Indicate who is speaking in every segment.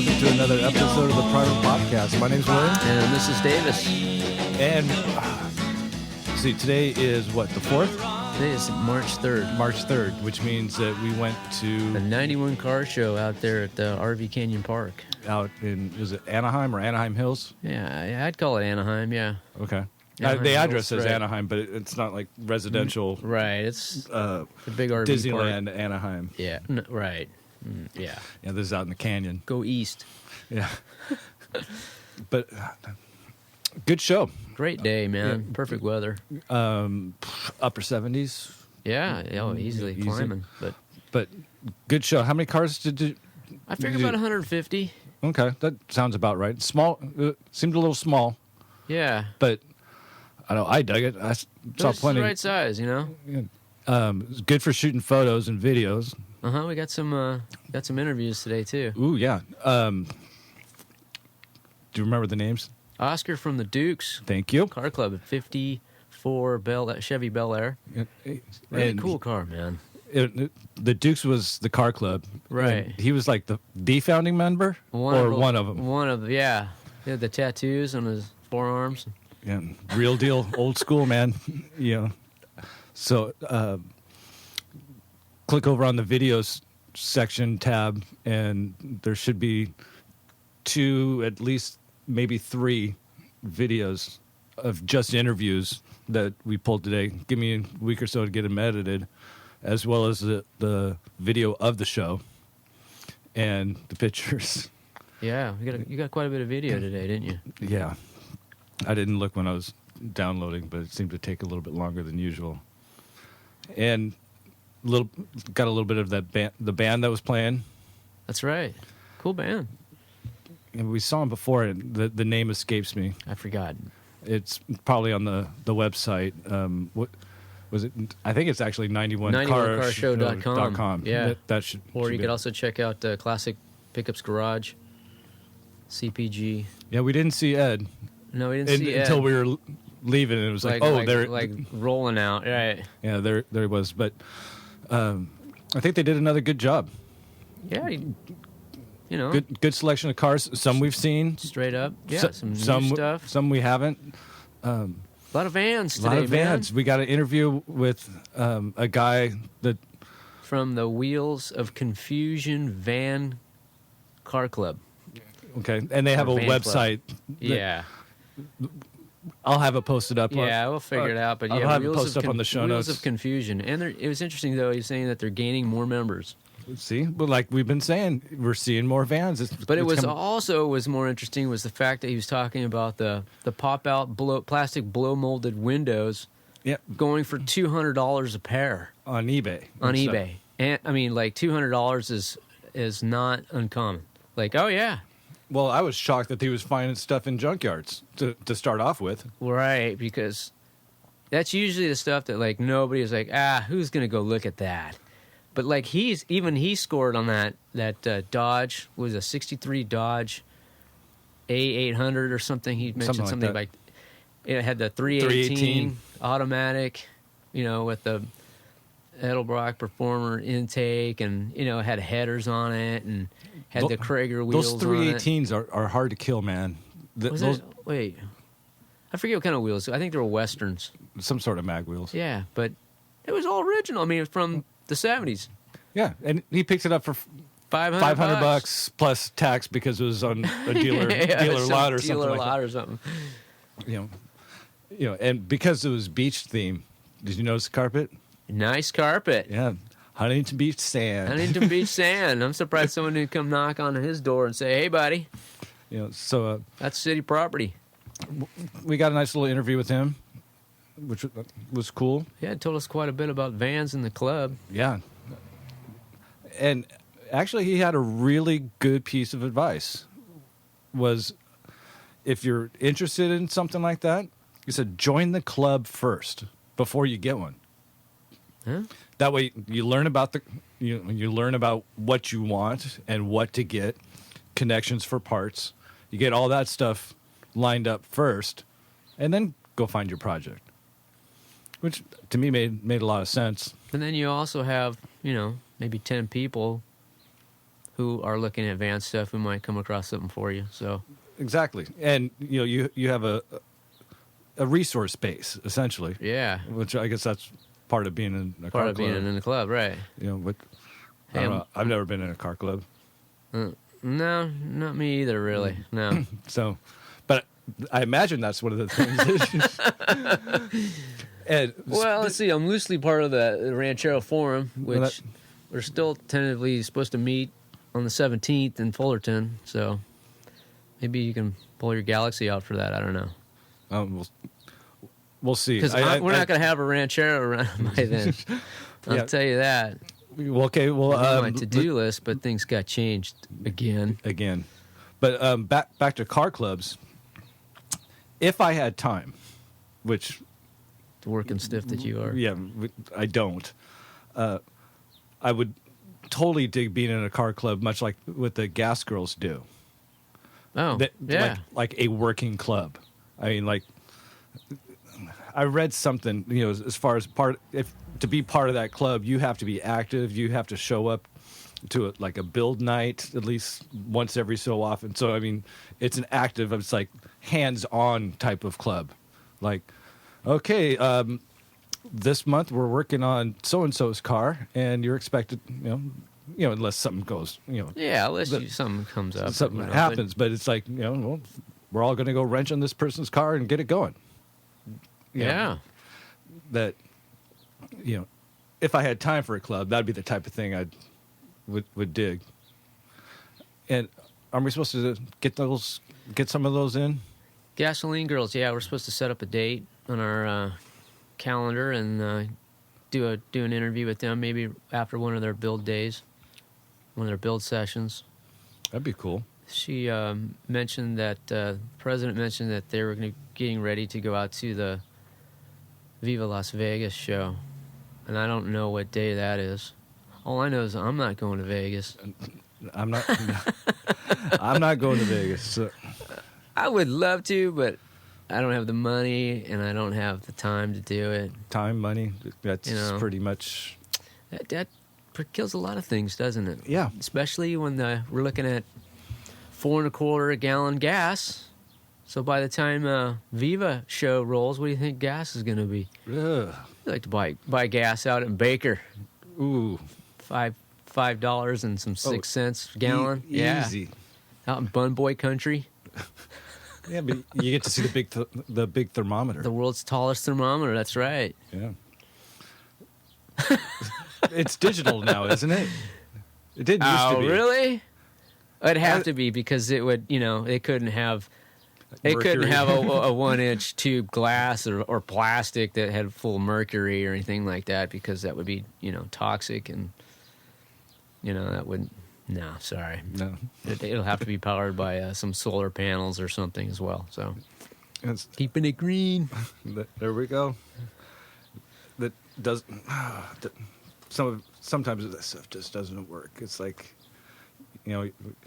Speaker 1: welcome to another episode of the Private Podcast. My name's William.
Speaker 2: And this is Davis.
Speaker 1: And, see, today is what, the 4th?
Speaker 2: Today is March 3rd.
Speaker 1: March 3rd, which means that we went to...
Speaker 2: The 91 car show out there at the RV Canyon Park.
Speaker 1: Out in, is it Anaheim or Anaheim Hills?
Speaker 2: Yeah, I'd call it Anaheim, yeah.
Speaker 1: Okay.
Speaker 2: Anaheim
Speaker 1: The address
Speaker 2: Hills,
Speaker 1: says
Speaker 2: right.
Speaker 1: Anaheim, but it's not like residential.
Speaker 2: Right, it's the big RV
Speaker 1: Disneyland,
Speaker 2: park.
Speaker 1: Anaheim.
Speaker 2: Yeah, right. Yeah.
Speaker 1: Yeah, this is out in the canyon.
Speaker 2: Go east.
Speaker 1: Yeah. But good show.
Speaker 2: Great day, man.
Speaker 1: Yeah.
Speaker 2: Perfect weather.
Speaker 1: Upper 70s.
Speaker 2: Yeah, easily
Speaker 1: Easy.
Speaker 2: climbing.
Speaker 1: But good show. How many cars did you...
Speaker 2: I figured about 150.
Speaker 1: Okay, that sounds about right. Small, seemed a little small,
Speaker 2: Yeah.
Speaker 1: but I know I dug it. I saw
Speaker 2: It's
Speaker 1: plenty.
Speaker 2: the right size, you know?
Speaker 1: It's good for shooting photos and videos.
Speaker 2: We got some interviews today, too.
Speaker 1: Ooh, yeah. Do you remember the names?
Speaker 2: Oscar from the Dukes
Speaker 1: Thank you.
Speaker 2: Car Club at 54 Chevy Bel Air. Really
Speaker 1: And
Speaker 2: cool car, man.
Speaker 1: The Dukes was the car club,
Speaker 2: Right.
Speaker 1: And he was like the founding member, one of them.
Speaker 2: One of them, yeah. He had the tattoos on his forearms.
Speaker 1: Yeah, real deal, old school, man. You know, so click over on the videos section tab, and there should be 2, at least maybe 3 videos of just interviews that we pulled today. Give me a week or so to get them edited, as well as the video of the show and the pictures.
Speaker 2: Yeah, you got quite a bit of video today, didn't you?
Speaker 1: Yeah. I didn't look when I was downloading, but it seemed to take a little bit longer than usual. And got a little bit of that the band that was playing.
Speaker 2: That's right. Cool band.
Speaker 1: And we saw them before, and the name escapes me.
Speaker 2: I forgot.
Speaker 1: It's probably on the website. What was it? I think it's actually
Speaker 2: 91carshow.com.
Speaker 1: Yeah. That should.
Speaker 2: Or
Speaker 1: should
Speaker 2: you
Speaker 1: be
Speaker 2: could
Speaker 1: it.
Speaker 2: also check out Classic Pickups Garage, CPG.
Speaker 1: Yeah, we didn't see Ed.
Speaker 2: No, we didn't see Ed.
Speaker 1: Until we were leaving, and it was they're
Speaker 2: like rolling out, right?
Speaker 1: Yeah, there it was. But I think they did another good job.
Speaker 2: Yeah, you know,
Speaker 1: Good selection of cars. Some we've seen.
Speaker 2: straight up. Yeah, some new stuff.
Speaker 1: Some we haven't.
Speaker 2: A lot of vans today,
Speaker 1: A lot of vans.
Speaker 2: man.
Speaker 1: We got an interview with a guy that...
Speaker 2: From the Wheels of Confusion Van Car Club.
Speaker 1: Okay, and they have a
Speaker 2: Van club.
Speaker 1: website.
Speaker 2: Yeah.
Speaker 1: I'll have it posted up.
Speaker 2: Yeah, we'll figure it out. But
Speaker 1: I'll
Speaker 2: yeah,
Speaker 1: have it posted up on the show
Speaker 2: Wheels
Speaker 1: notes.
Speaker 2: of Confusion. And it was interesting, though, he's saying that they're gaining more members.
Speaker 1: See? But like we've been saying, we're seeing more vans.
Speaker 2: But it was more interesting was the fact that he was talking about the pop-out plastic blow-molded windows going for $200 a pair.
Speaker 1: On eBay.
Speaker 2: On eBay. And, I mean, like, $200 is not uncommon. Like, oh, yeah.
Speaker 1: Well, I was shocked that he was finding stuff in junkyards to start off with.
Speaker 2: Right, because that's usually the stuff that, like, nobody is like, who's going to go look at that? But, like, he scored on that Dodge, was a 63 Dodge A800 or something. He mentioned something like it had the 318 automatic, you know, with the Edelbrock Performer intake, and, you know, it had headers on it, and had the Krager wheels on it.
Speaker 1: Those 318s are hard to kill, man.
Speaker 2: Wait. I forget what kind of wheels. I think they were Westerns.
Speaker 1: Some sort of mag wheels.
Speaker 2: Yeah, but it was all original. I mean, it was from the 70s.
Speaker 1: Yeah, and he picks it up for $500 plus tax because it was on a dealer lot or something like that.
Speaker 2: Or something.
Speaker 1: You know, and because it was beach theme, did you notice the carpet?
Speaker 2: Nice carpet.
Speaker 1: Yeah, Huntington Beach sand.
Speaker 2: Huntington Beach sand. I'm surprised someone didn't come knock on his door and say, "Hey, buddy."
Speaker 1: You know, so
Speaker 2: that's city property.
Speaker 1: We got a nice little interview with him, which was cool.
Speaker 2: Yeah, it told us quite a bit about vans in the club.
Speaker 1: Yeah. And actually, he had a really good piece of advice. Was if you're interested in something like that, he said, join the club first before you get one.
Speaker 2: Huh?
Speaker 1: That way, you learn about you learn about what you want and what to get, connections for parts. You get all that stuff lined up first, and then go find your project. Which to me made a lot of sense.
Speaker 2: And then you also have, maybe 10 people who are looking at van stuff who might come across something for you. So
Speaker 1: Exactly. And you have a resource base essentially.
Speaker 2: yeah,
Speaker 1: Which I guess that's part of being in a car
Speaker 2: part of
Speaker 1: club.
Speaker 2: being in the club, right?
Speaker 1: But I don't know. I've never been in a car club.
Speaker 2: No, not me either, really. No.
Speaker 1: So, but I imagine that's one of the things. And
Speaker 2: Well, let's see. I'm loosely part of the Ranchero Forum, which we're still tentatively supposed to meet on the 17th in Fullerton. So maybe you can pull your Galaxy out for that. I don't know.
Speaker 1: We'll see.
Speaker 2: Because we're not going to have a Ranchero around by then. I'll tell you that.
Speaker 1: Okay. Well,
Speaker 2: On my to-do list, but things got changed again.
Speaker 1: But back to car clubs. If I had time, which
Speaker 2: The working stiff that you are.
Speaker 1: yeah, I don't. I would totally dig being in a car club, much like what the Gas Girls do.
Speaker 2: Oh, yeah.
Speaker 1: Like a working club. I mean, like I read something, as far as to be part of that club, you have to be active. You have to show up to a build night at least once every so often. So I mean, it's an active, it's like hands-on type of club. Like, okay, this month we're working on so and so's car, and you're expected, unless something goes,
Speaker 2: Yeah, unless something comes up.
Speaker 1: something happens. But it's like, well, we're all going to go wrench on this person's car and get it going.
Speaker 2: Yeah.
Speaker 1: That, if I had time for a club, that'd be the type of thing I would dig. And are we supposed to get some of those in?
Speaker 2: Gasoline Girls, yeah, we're supposed to set up a date on our calendar and do an interview with them, maybe after one of their build days, one of their build sessions.
Speaker 1: That'd be cool.
Speaker 2: She mentioned that the president mentioned that they were getting ready to go out to the Viva Las Vegas show, and I don't know what day that is. All I know is I'm not going to Vegas.
Speaker 1: I'm not. I'm not going to Vegas. So.
Speaker 2: I would love to, but I don't have the money and I don't have the time to do it.
Speaker 1: Time, money. That's pretty much.
Speaker 2: That kills a lot of things, doesn't it?
Speaker 1: Yeah.
Speaker 2: Especially when we're looking at $4.25 a gallon gas. So by the time Viva show rolls, what do you think gas is going to be?
Speaker 1: Ugh.
Speaker 2: You like to buy gas out in Baker.
Speaker 1: Ooh.
Speaker 2: $5 and some 6 cents a gallon.
Speaker 1: Easy.
Speaker 2: Out in Bun Boy country.
Speaker 1: Yeah, but you get to see the big thermometer.
Speaker 2: The world's tallest thermometer. That's right.
Speaker 1: Yeah. It's digital now, isn't it? It didn't used to be.
Speaker 2: Oh, really? It'd have to be because it would. They couldn't have. They couldn't have a 1-inch tube glass or plastic that had full mercury or anything like that because that would be toxic and that wouldn't. No, sorry.
Speaker 1: No.
Speaker 2: It'll have to be powered by some solar panels or something as well. So
Speaker 1: It's,
Speaker 2: keeping it green.
Speaker 1: there we go. That does. Sometimes that stuff just doesn't work. It's like,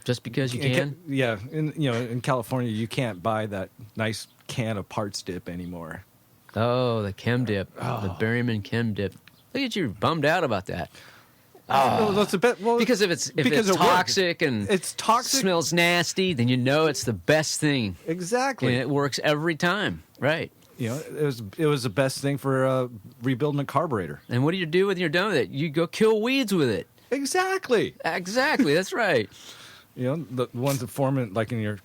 Speaker 2: Just because you can.
Speaker 1: Yeah, in California you can't buy that nice can of parts dip anymore.
Speaker 2: Oh, the chem dip, the Berryman chem dip. Look at you, bummed out about that.
Speaker 1: Oh, that's a bit. Well,
Speaker 2: Because if it's
Speaker 1: it
Speaker 2: toxic and
Speaker 1: it's toxic,
Speaker 2: smells nasty, then it's the best thing.
Speaker 1: Exactly,
Speaker 2: And it works every time, right?
Speaker 1: It was the best thing for rebuilding a carburetor.
Speaker 2: And what do you do when you're done with it? You go kill weeds with it.
Speaker 1: Exactly.
Speaker 2: That's right.
Speaker 1: The ones that form in your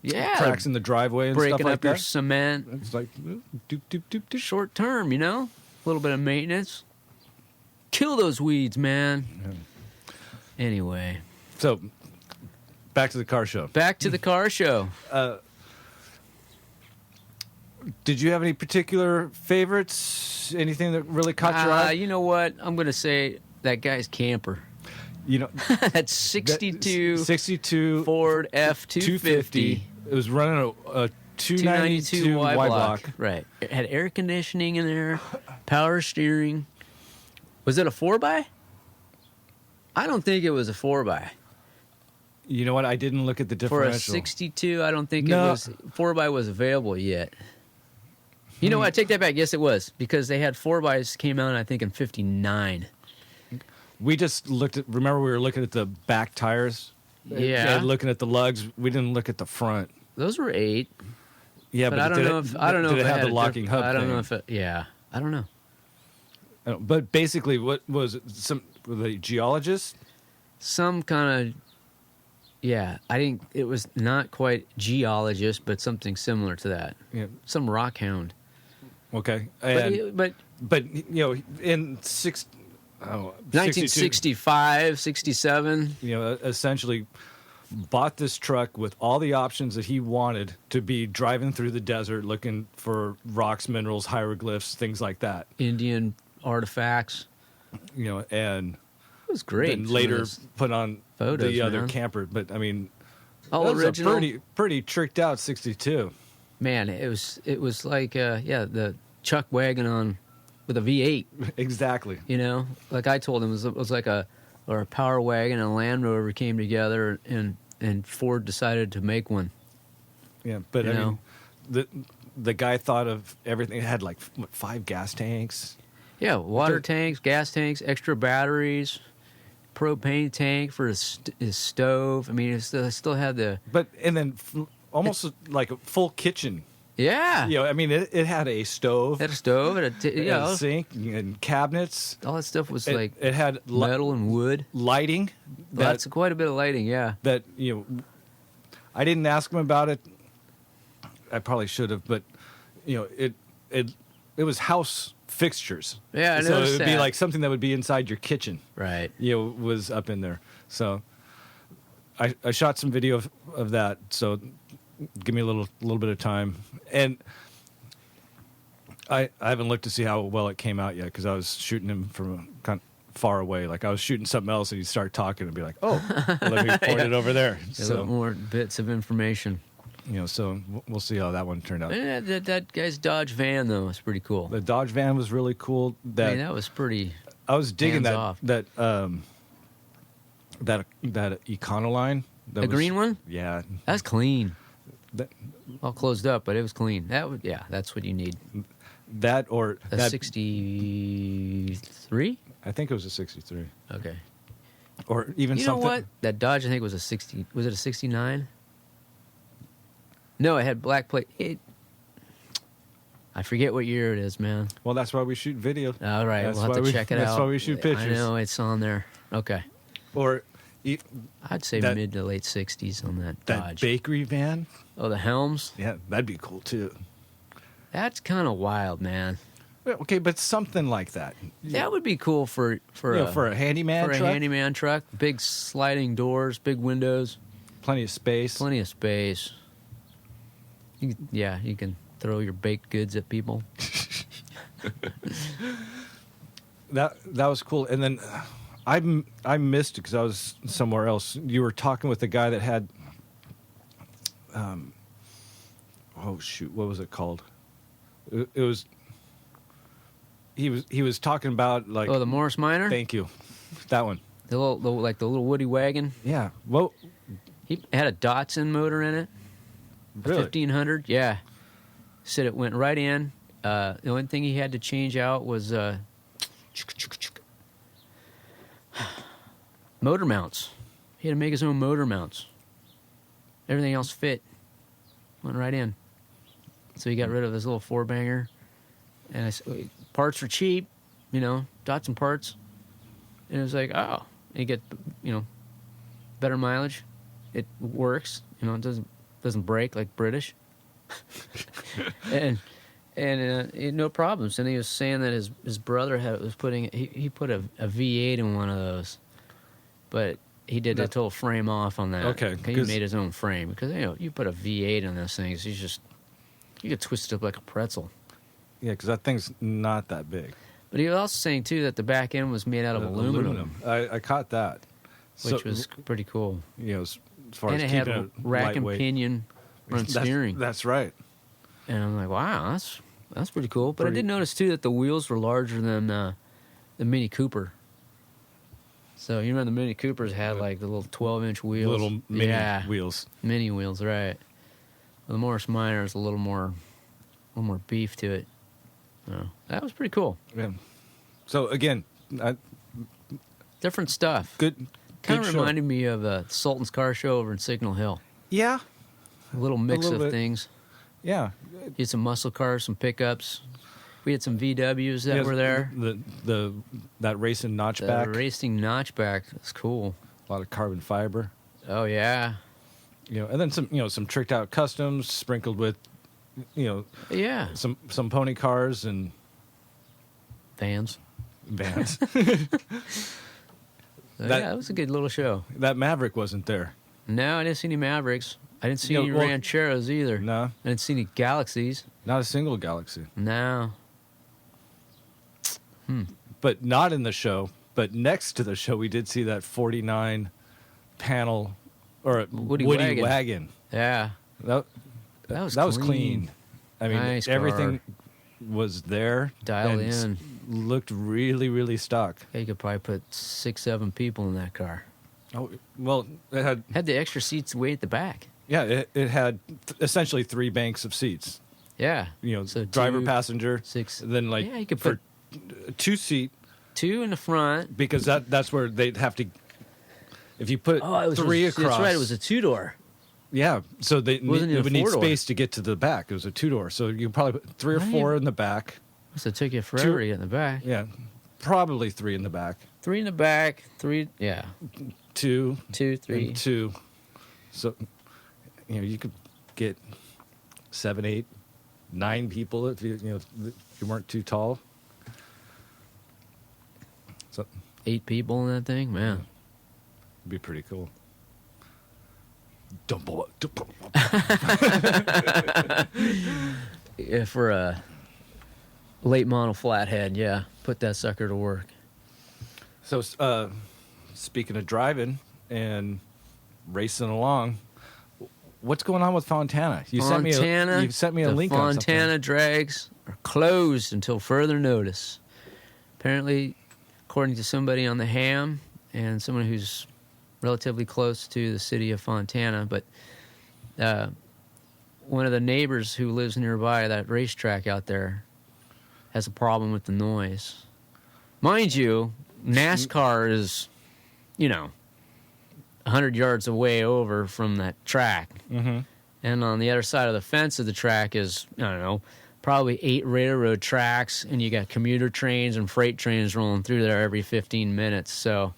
Speaker 1: cracks in the driveway and
Speaker 2: breaking
Speaker 1: stuff like
Speaker 2: up your
Speaker 1: that.
Speaker 2: cement.
Speaker 1: It's like doop doop doop doop.
Speaker 2: Short term, a little bit of maintenance. Kill those weeds, man. Yeah. Anyway.
Speaker 1: So, back to the car show.
Speaker 2: Back to the car show.
Speaker 1: Did you have any particular favorites? Anything that really caught your eye?
Speaker 2: You know what? I'm going to say that guy's camper. That's 62 Ford F-250.
Speaker 1: It was running a 292 Y block.
Speaker 2: Right. It had air conditioning in there, power steering. Was it a 4x? I don't think it was a 4x.
Speaker 1: You know what? I didn't look at the differential.
Speaker 2: For a 62, I don't think it was 4x was available yet. You know what? I take that back. Yes, it was because they had 4xs came out I think in 59.
Speaker 1: We just looked at. Remember, we were looking at the back tires.
Speaker 2: Yeah.
Speaker 1: And looking at the lugs. We didn't look at the front.
Speaker 2: Those were 8.
Speaker 1: Yeah,
Speaker 2: but I don't know if I don't know
Speaker 1: did
Speaker 2: if
Speaker 1: it have
Speaker 2: had
Speaker 1: the
Speaker 2: a
Speaker 1: locking hub.
Speaker 2: I don't
Speaker 1: thing?
Speaker 2: know if it. Yeah, I don't know.
Speaker 1: But basically, what was it? Were they geologists?
Speaker 2: Some kind of. Yeah, I think it was not quite geologist, but something similar to that.
Speaker 1: Yeah.
Speaker 2: Some rock hound.
Speaker 1: Okay.
Speaker 2: But
Speaker 1: But in
Speaker 2: 1965, 67.
Speaker 1: Essentially bought this truck with all the options that he wanted to be driving through the desert looking for rocks, minerals, hieroglyphs, things like that.
Speaker 2: Indian artifacts.
Speaker 1: And
Speaker 2: It was great.
Speaker 1: then later put on
Speaker 2: photos,
Speaker 1: the other
Speaker 2: man.
Speaker 1: camper. But I mean,
Speaker 2: All
Speaker 1: that was
Speaker 2: original.
Speaker 1: a pretty tricked out 62.
Speaker 2: Man, it was like the chuck wagon on with a V8.
Speaker 1: Exactly.
Speaker 2: Like I told him, it was like a Power Wagon and a Land Rover came together, and Ford decided to make one.
Speaker 1: Yeah, but I mean, the guy thought of everything. It had like 5 gas tanks.
Speaker 2: Yeah, water tanks, gas tanks, extra batteries, propane tank for his stove. I mean, it still had the.
Speaker 1: And then almost like a full kitchen.
Speaker 2: Yeah.
Speaker 1: I mean, it had a stove.
Speaker 2: It had a stove, and
Speaker 1: a sink and cabinets.
Speaker 2: all that stuff was
Speaker 1: It had
Speaker 2: metal and wood.
Speaker 1: lighting.
Speaker 2: That's quite a bit of lighting, yeah.
Speaker 1: That I didn't ask him about it. I probably should have, but it was house fixtures.
Speaker 2: Yeah, I
Speaker 1: so it
Speaker 2: noticed
Speaker 1: would be
Speaker 2: that.
Speaker 1: like something that would be inside your kitchen.
Speaker 2: Right.
Speaker 1: Was up in there. So I shot some video of that. So give me a little bit of time, and I haven't looked to see how well it came out yet because I was shooting him from kind of far away. Like I was shooting something else, and he'd start talking and be like, "Oh, let me point it over there."
Speaker 2: A little more bits of information.
Speaker 1: So we'll see how that one turned out.
Speaker 2: Yeah, that guy's Dodge van though was pretty cool.
Speaker 1: The Dodge van was really cool.
Speaker 2: That was pretty.
Speaker 1: I was digging
Speaker 2: hands off.
Speaker 1: that Econoline.
Speaker 2: The green one?
Speaker 1: Yeah,
Speaker 2: That's clean.
Speaker 1: that
Speaker 2: All closed up, but it was clean. That's what you need.
Speaker 1: or
Speaker 2: A
Speaker 1: that
Speaker 2: 63?
Speaker 1: I think it was a 63,
Speaker 2: Okay.
Speaker 1: or even
Speaker 2: You know
Speaker 1: something.
Speaker 2: what? That Dodge, I think, was a 60. Was it a 69? No, it had black plate. I forget what year it is, man.
Speaker 1: Well, that's why we shoot video.
Speaker 2: All right,
Speaker 1: That's
Speaker 2: we'll have
Speaker 1: why
Speaker 2: to check it out.
Speaker 1: That's why we shoot pictures.
Speaker 2: I know, it's on there. Okay.
Speaker 1: Or
Speaker 2: I'd say
Speaker 1: That-
Speaker 2: mid to late 60s on that
Speaker 1: that
Speaker 2: Dodge.
Speaker 1: bakery van.
Speaker 2: Oh, the Helms?
Speaker 1: Yeah, that'd be cool too.
Speaker 2: That's kind of wild, man.
Speaker 1: Well, okay, but something like that.
Speaker 2: That would be cool for
Speaker 1: a handyman
Speaker 2: for
Speaker 1: truck.
Speaker 2: a handyman truck. Big sliding doors, big windows,
Speaker 1: Plenty of space.
Speaker 2: plenty of space. You can throw your baked goods at people.
Speaker 1: That was cool. And then I missed it because I was somewhere else. You were talking with the guy that had. Oh shoot! What was it called? It was. He was talking about like.
Speaker 2: Oh, the Morris Minor?
Speaker 1: Thank you, that one.
Speaker 2: The little Woody wagon.
Speaker 1: Yeah. Well,
Speaker 2: He had a Datsun motor in it. A
Speaker 1: really?
Speaker 2: 1500. Yeah. Said it went right in. The only thing he had to change out was motor mounts. He had to make his own motor mounts. Everything else fit. Went right in. So he got rid of his little 4-banger. And I said, parts are cheap, Datsun parts. And it was like, oh, you get, better mileage. It works, it doesn't break like British. and no problems. And he was saying that his brother was putting he put a V8 in one of those, but he did the total frame off on that.
Speaker 1: Okay,
Speaker 2: he made his own frame because you put a V8 in those things, you get twisted up like a pretzel.
Speaker 1: Yeah, because that thing's not that big.
Speaker 2: But he was also saying too that the back end was made out of aluminum.
Speaker 1: I caught that,
Speaker 2: Which was pretty cool.
Speaker 1: As far
Speaker 2: And
Speaker 1: as
Speaker 2: it had
Speaker 1: keeping
Speaker 2: a
Speaker 1: it
Speaker 2: rack and
Speaker 1: lightweight.
Speaker 2: pinion front steering.
Speaker 1: That's right.
Speaker 2: And I'm like, wow, that's pretty cool. But I did notice too that the wheels were larger than the Mini Cooper. So you remember the Mini Coopers had like the little 12-inch wheels,
Speaker 1: Little mini wheels.
Speaker 2: mini wheels, right? Well, the Morris Minor is a little more beef to it. So that was pretty cool.
Speaker 1: Yeah. So again,
Speaker 2: different stuff.
Speaker 1: Good.
Speaker 2: Kind
Speaker 1: good
Speaker 2: of
Speaker 1: show.
Speaker 2: reminded me of Sultan's Car Show over in Signal Hill.
Speaker 1: Yeah.
Speaker 2: A little mix
Speaker 1: little
Speaker 2: of
Speaker 1: bit.
Speaker 2: things.
Speaker 1: Yeah.
Speaker 2: You had some muscle cars, some pickups. We had some VWs that were there.
Speaker 1: That racing
Speaker 2: The
Speaker 1: notchback.
Speaker 2: racing notchback. That's cool.
Speaker 1: A lot of carbon fiber.
Speaker 2: Oh, yeah.
Speaker 1: And then some tricked out customs sprinkled with,
Speaker 2: Yeah.
Speaker 1: some pony cars and
Speaker 2: Vans.
Speaker 1: vans.
Speaker 2: So,
Speaker 1: That-
Speaker 2: yeah, it was a good little show.
Speaker 1: That Maverick wasn't there.
Speaker 2: No, I didn't see any Mavericks. I didn't see
Speaker 1: Yeah,
Speaker 2: any
Speaker 1: well-
Speaker 2: Rancheros either.
Speaker 1: No,
Speaker 2: I didn't see any Galaxies.
Speaker 1: not a single Galaxy.
Speaker 2: No.
Speaker 1: But not in the show. But next to the show, we did see that 49 panel or
Speaker 2: Woody
Speaker 1: Woody
Speaker 2: wagon.
Speaker 1: wagon.
Speaker 2: Yeah.
Speaker 1: That
Speaker 2: was
Speaker 1: was
Speaker 2: clean.
Speaker 1: clean. I mean,
Speaker 2: Nice car.
Speaker 1: everything was there.
Speaker 2: Dialed
Speaker 1: and
Speaker 2: in.
Speaker 1: Looked really, really stock.
Speaker 2: Yeah, you could probably put 6, 7 people in that car.
Speaker 1: Oh, well, it had,
Speaker 2: Had the extra seats way at the back.
Speaker 1: yeah, it had essentially 3 banks of seats.
Speaker 2: Yeah. So
Speaker 1: Driver,
Speaker 2: 2,
Speaker 1: passenger,
Speaker 2: 6.
Speaker 1: then like
Speaker 2: Yeah, you could
Speaker 1: for
Speaker 2: put
Speaker 1: 2 seat,
Speaker 2: 2 in the front.
Speaker 1: because that's where they'd have to. If you put
Speaker 2: Oh, it was
Speaker 1: 3 across,
Speaker 2: That's right. It was a 2-door.
Speaker 1: yeah. So they
Speaker 2: Wasn't it a
Speaker 1: would need
Speaker 2: 4-door?
Speaker 1: space to get to the back. It was a 2-door, so you probably put 3 or
Speaker 2: Right.
Speaker 1: 4 in the back.
Speaker 2: So it took you forever
Speaker 1: 2
Speaker 2: to get in the back.
Speaker 1: Yeah, probably 3 in the back.
Speaker 2: 3 in the back. 3. Yeah.
Speaker 1: 2,
Speaker 2: 2, 3.
Speaker 1: and 2. So you could get 7, 8, 9 people if if you weren't too tall. So
Speaker 2: 8 people in that thing. Man.
Speaker 1: it'd be pretty cool. Dumbo.
Speaker 2: Yeah, for a late model flathead, yeah. Put that sucker to work.
Speaker 1: So speaking of driving and racing along, what's going on with Fontana? You sent me a
Speaker 2: the
Speaker 1: link on something.
Speaker 2: Fontana drags are closed until further notice. Apparently, according to somebody on the ham and someone who's relatively close to the city of Fontana, but one of the neighbors who lives nearby that racetrack out there has a problem with the noise. Mind you, NASCAR is, 100 yards away over from that track.
Speaker 1: Mm-hmm.
Speaker 2: And on the other side of the fence of the track is, I don't know, probably 8 railroad tracks, and you got commuter trains and freight trains rolling through there every 15 minutes. So,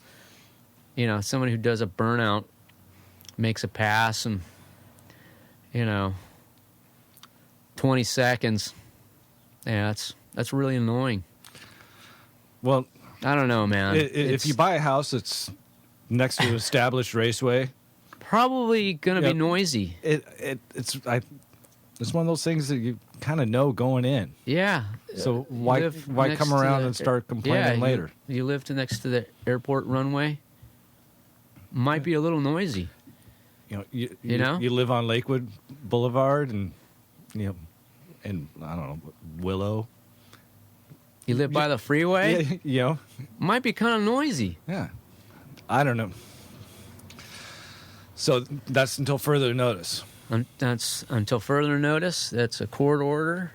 Speaker 2: someone who does a burnout makes a pass and, 20 seconds. Yeah, that's really annoying.
Speaker 1: Well,
Speaker 2: I don't know, man.
Speaker 1: if
Speaker 2: It's
Speaker 1: you buy a house that's next to an established raceway,
Speaker 2: probably going to
Speaker 1: Yep.
Speaker 2: be noisy.
Speaker 1: it's one of those things that you kind of know going in.
Speaker 2: Yeah.
Speaker 1: So
Speaker 2: You
Speaker 1: why
Speaker 2: live next
Speaker 1: come
Speaker 2: to
Speaker 1: around
Speaker 2: the-
Speaker 1: and start complaining
Speaker 2: yeah,
Speaker 1: later?
Speaker 2: You live next to the airport runway. Might be a little noisy.
Speaker 1: You
Speaker 2: know?
Speaker 1: you live on Lakewood Boulevard and and I don't know, Willow.
Speaker 2: You live by the freeway.
Speaker 1: Yeah,
Speaker 2: Might be kind of noisy.
Speaker 1: yeah. I don't know. So that's until further notice.
Speaker 2: That's until further notice. That's a court order.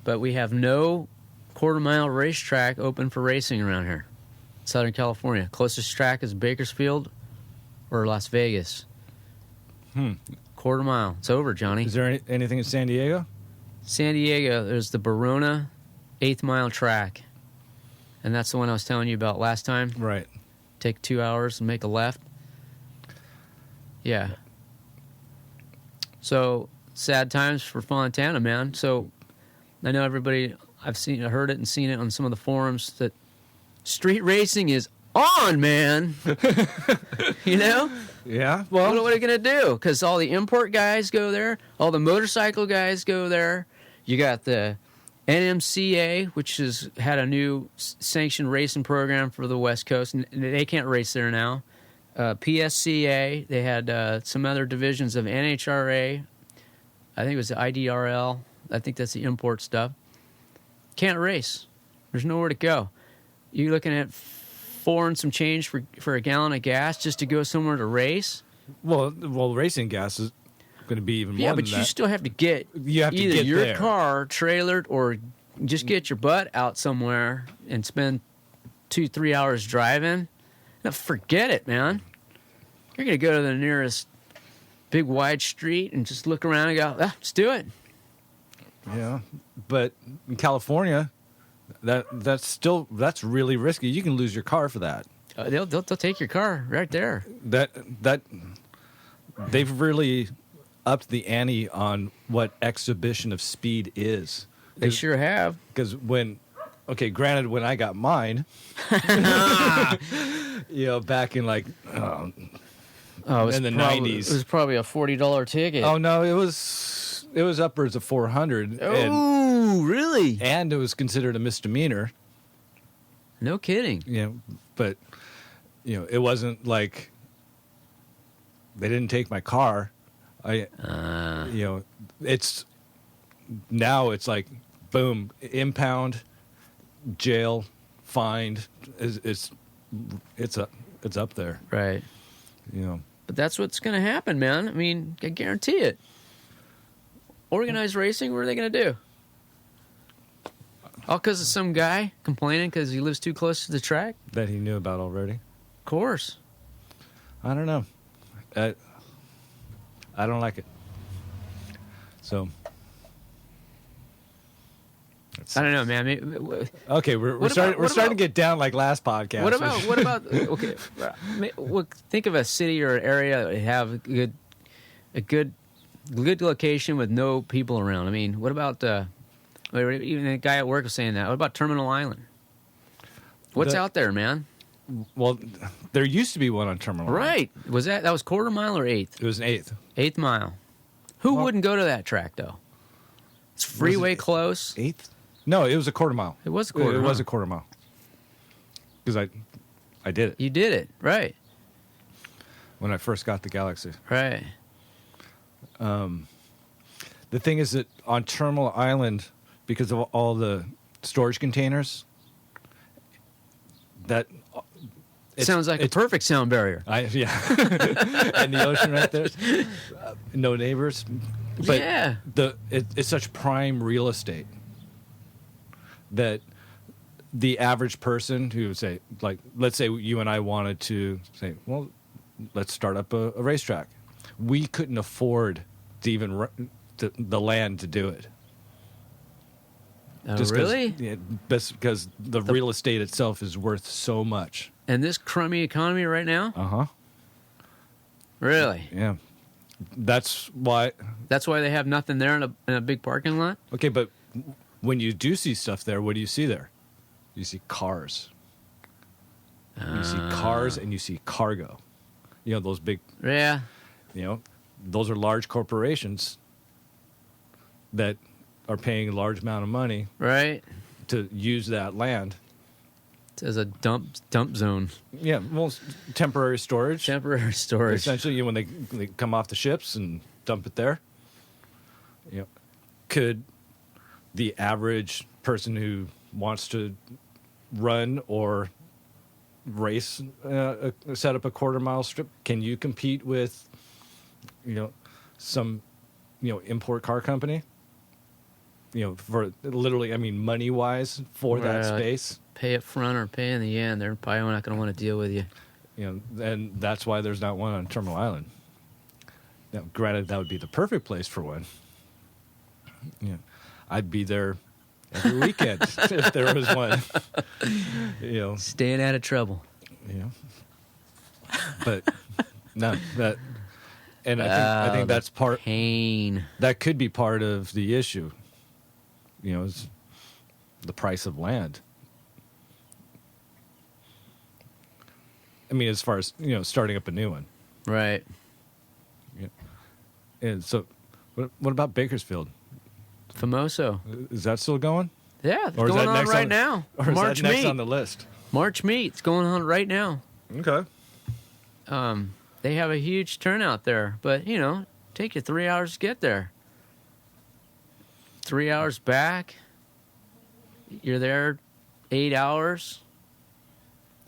Speaker 2: But we have no quarter-mile racetrack open for racing around here. Southern California. Closest track is Bakersfield or Las Vegas. Quarter mile. It's over, Johnny.
Speaker 1: Is there anything in San Diego?
Speaker 2: San Diego, there's the Barona 8th mile track. And that's the one I was telling you about last time.
Speaker 1: Right.
Speaker 2: Take 2 hours and make a left. Yeah. So, sad times for Fontana, man. So, I know everybody, I heard it and seen it on some of the forums that street racing is on, man.
Speaker 1: Yeah.
Speaker 2: What
Speaker 1: Well,
Speaker 2: are you going to do? Because all the import guys go there. All the motorcycle guys go there. You got the NMCA, which has had a new sanctioned racing program for the West Coast. And they can't race there now. PSCA, they had some other divisions of NHRA. I think it was the IDRL. I think that's the import stuff. Can't race. There's nowhere to go. You're looking at $4 and some change for a gallon of gas just to go somewhere to race.
Speaker 1: well, racing gas is going to be even more
Speaker 2: Yeah,
Speaker 1: than
Speaker 2: but
Speaker 1: that.
Speaker 2: you still have to get
Speaker 1: You have to
Speaker 2: either
Speaker 1: get
Speaker 2: your
Speaker 1: there.
Speaker 2: car trailered or just get your butt out somewhere and spend 2-3 hours driving. Now forget it, man. You're going to go to the nearest big wide street and just look around and go, let's do it.
Speaker 1: Yeah, but in California, that's really risky. You can lose your car for that.
Speaker 2: They'll take your car right there.
Speaker 1: That they've really upped the ante on what exhibition of speed is.
Speaker 2: They sure have.
Speaker 1: Because granted, when I got mine, back in like in the 90s,
Speaker 2: it was probably a $40 ticket.
Speaker 1: Oh no, it was upwards of 400.
Speaker 2: Oh, really?
Speaker 1: And it was considered a misdemeanor.
Speaker 2: No kidding.
Speaker 1: But it wasn't like they didn't take my car. It's now it's like boom, impound, jail, fined. It's up there.
Speaker 2: Right. But that's what's going to happen, man. I mean, I guarantee it. Organized racing, what are they going to do? All because of some guy complaining because he lives too close to the track?
Speaker 1: That he knew about already.
Speaker 2: Of course.
Speaker 1: I don't know. I don't like it. So.
Speaker 2: I don't know, man.
Speaker 1: Okay, we're starting to get down like last podcast.
Speaker 2: What about okay? Think of a city or an area that would have a good location with no people around. I mean, what about even the guy at work was saying that. What about Terminal Island? What's out there, man?
Speaker 1: Well, there used to be one on Terminal Island.
Speaker 2: Right. Was that was quarter mile or eighth?
Speaker 1: It was an eighth.
Speaker 2: Eighth mile. Who wouldn't go to that track though? It's freeway close.
Speaker 1: Eighth? No, it was a quarter mile.
Speaker 2: It was a quarter.
Speaker 1: It was a quarter mile. Because I did it.
Speaker 2: You did it, right?
Speaker 1: When I first got the Galaxy.
Speaker 2: Right.
Speaker 1: The thing is that on Terminal Island, because of all the storage containers, that
Speaker 2: sounds like a perfect sound barrier.
Speaker 1: Yeah. And the ocean right there. No neighbors. But
Speaker 2: yeah.
Speaker 1: It's such prime real estate that the average person who would say, like, let's say you and I wanted to say, well, let's start up a racetrack. We couldn't afford to even the land to do it.
Speaker 2: Really?
Speaker 1: Because the real estate itself is worth so much.
Speaker 2: And this crummy economy right now?
Speaker 1: Uh-huh.
Speaker 2: Really?
Speaker 1: Yeah. That's why
Speaker 2: they have nothing there in a big parking lot?
Speaker 1: Okay, but when you do see stuff there, what do you see there? You see cars. You see cars and you see cargo. Those big...
Speaker 2: Yeah.
Speaker 1: Those are large corporations that are paying a large amount of money,
Speaker 2: right,
Speaker 1: to use that land
Speaker 2: as a dump zone.
Speaker 1: Yeah, well, temporary storage. Essentially, when they come off the ships and dump it there. Could the average person who wants to run or race set up a quarter mile strip? Can you compete with some import car company? For literally, I mean, money wise for that space.
Speaker 2: Pay up front or pay in the end. They're probably not going to want to deal with you.
Speaker 1: And that's why there's not one on Terminal Island. Now, granted, that would be the perfect place for one. I'd be there every weekend if there was one.
Speaker 2: Staying out of trouble.
Speaker 1: But no, that, and I think that's part.
Speaker 2: Pain.
Speaker 1: That could be part of the issue. Is the price of land. I mean, as far as starting up a new one,
Speaker 2: right?
Speaker 1: Yeah. And so, what about Bakersfield?
Speaker 2: Famoso.
Speaker 1: Is that still going?
Speaker 2: Yeah, it's going on right now.
Speaker 1: Or is that next on the list?
Speaker 2: March meet. It's going on right now.
Speaker 1: Okay.
Speaker 2: They have a huge turnout there, but take you 3 hours to get there. 3 hours back. You're there 8 hours.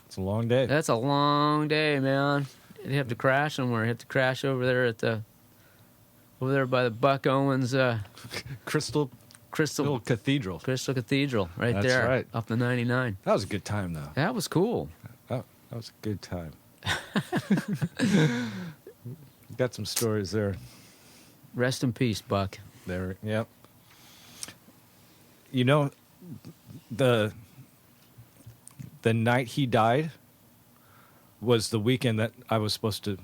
Speaker 1: It's a long day.
Speaker 2: That's a long day, man. You have to crash somewhere. You have to crash over there by the Buck Owens
Speaker 1: Crystal
Speaker 2: Cathedral. Crystal Cathedral, right
Speaker 1: That's
Speaker 2: there.
Speaker 1: Right.
Speaker 2: Up the 99.
Speaker 1: That was a good time, though.
Speaker 2: That was cool.
Speaker 1: That That was a good time. Got some stories there.
Speaker 2: Rest in peace, Buck.
Speaker 1: There, yep. You know, the night he died was the weekend that I was supposed to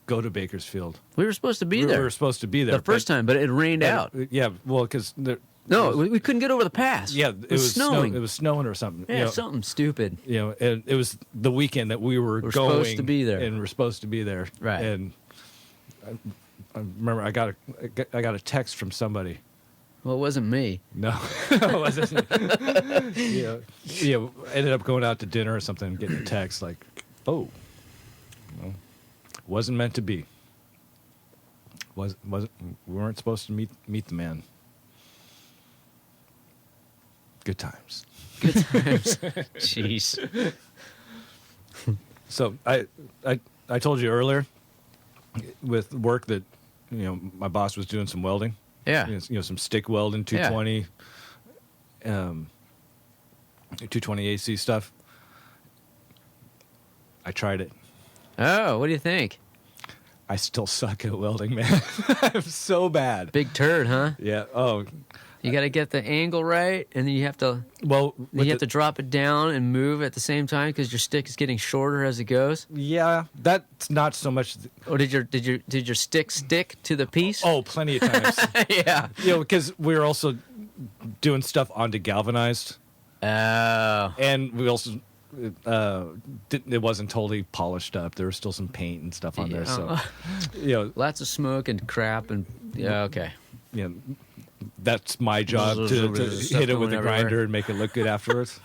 Speaker 1: go to Bakersfield.
Speaker 2: We were supposed to be there.
Speaker 1: We were supposed to be there
Speaker 2: the first time, but it rained out.
Speaker 1: Yeah, well, because
Speaker 2: we couldn't get over the pass.
Speaker 1: Yeah,
Speaker 2: it was snowing.
Speaker 1: It was snowing or something.
Speaker 2: Yeah, something stupid.
Speaker 1: You know, and it was the weekend that we were going
Speaker 2: supposed to be there,
Speaker 1: and we're supposed to be there.
Speaker 2: Right.
Speaker 1: And I remember I got a text from somebody.
Speaker 2: Well, it wasn't me.
Speaker 1: No, it wasn't. Ended up going out to dinner or something, and getting a text like, "Oh, well, wasn't meant to be. Wasn't we weren't supposed to meet the man." Good times.
Speaker 2: Good times. Jeez.
Speaker 1: So I told you earlier with work that my boss was doing some welding.
Speaker 2: Yeah.
Speaker 1: Some stick welding, 220, 220 AC stuff. I tried it.
Speaker 2: Oh, what do you think?
Speaker 1: I still suck at welding, man. I'm so bad.
Speaker 2: Big turd, huh?
Speaker 1: Yeah. Oh.
Speaker 2: You got to get the angle right, and then you have to.
Speaker 1: Well,
Speaker 2: you have to drop it down and move at the same time because your stick is getting shorter as it goes.
Speaker 1: Yeah, that's not so much.
Speaker 2: Or did your stick to the piece?
Speaker 1: Oh, plenty of times.
Speaker 2: Yeah.
Speaker 1: Because we were also doing stuff onto galvanized.
Speaker 2: Oh.
Speaker 1: And we also it wasn't totally polished up. There was still some paint and stuff on there. So,
Speaker 2: lots of smoke and crap and okay.
Speaker 1: Yeah. That's my job to hit it with a grinder and make it look good afterwards.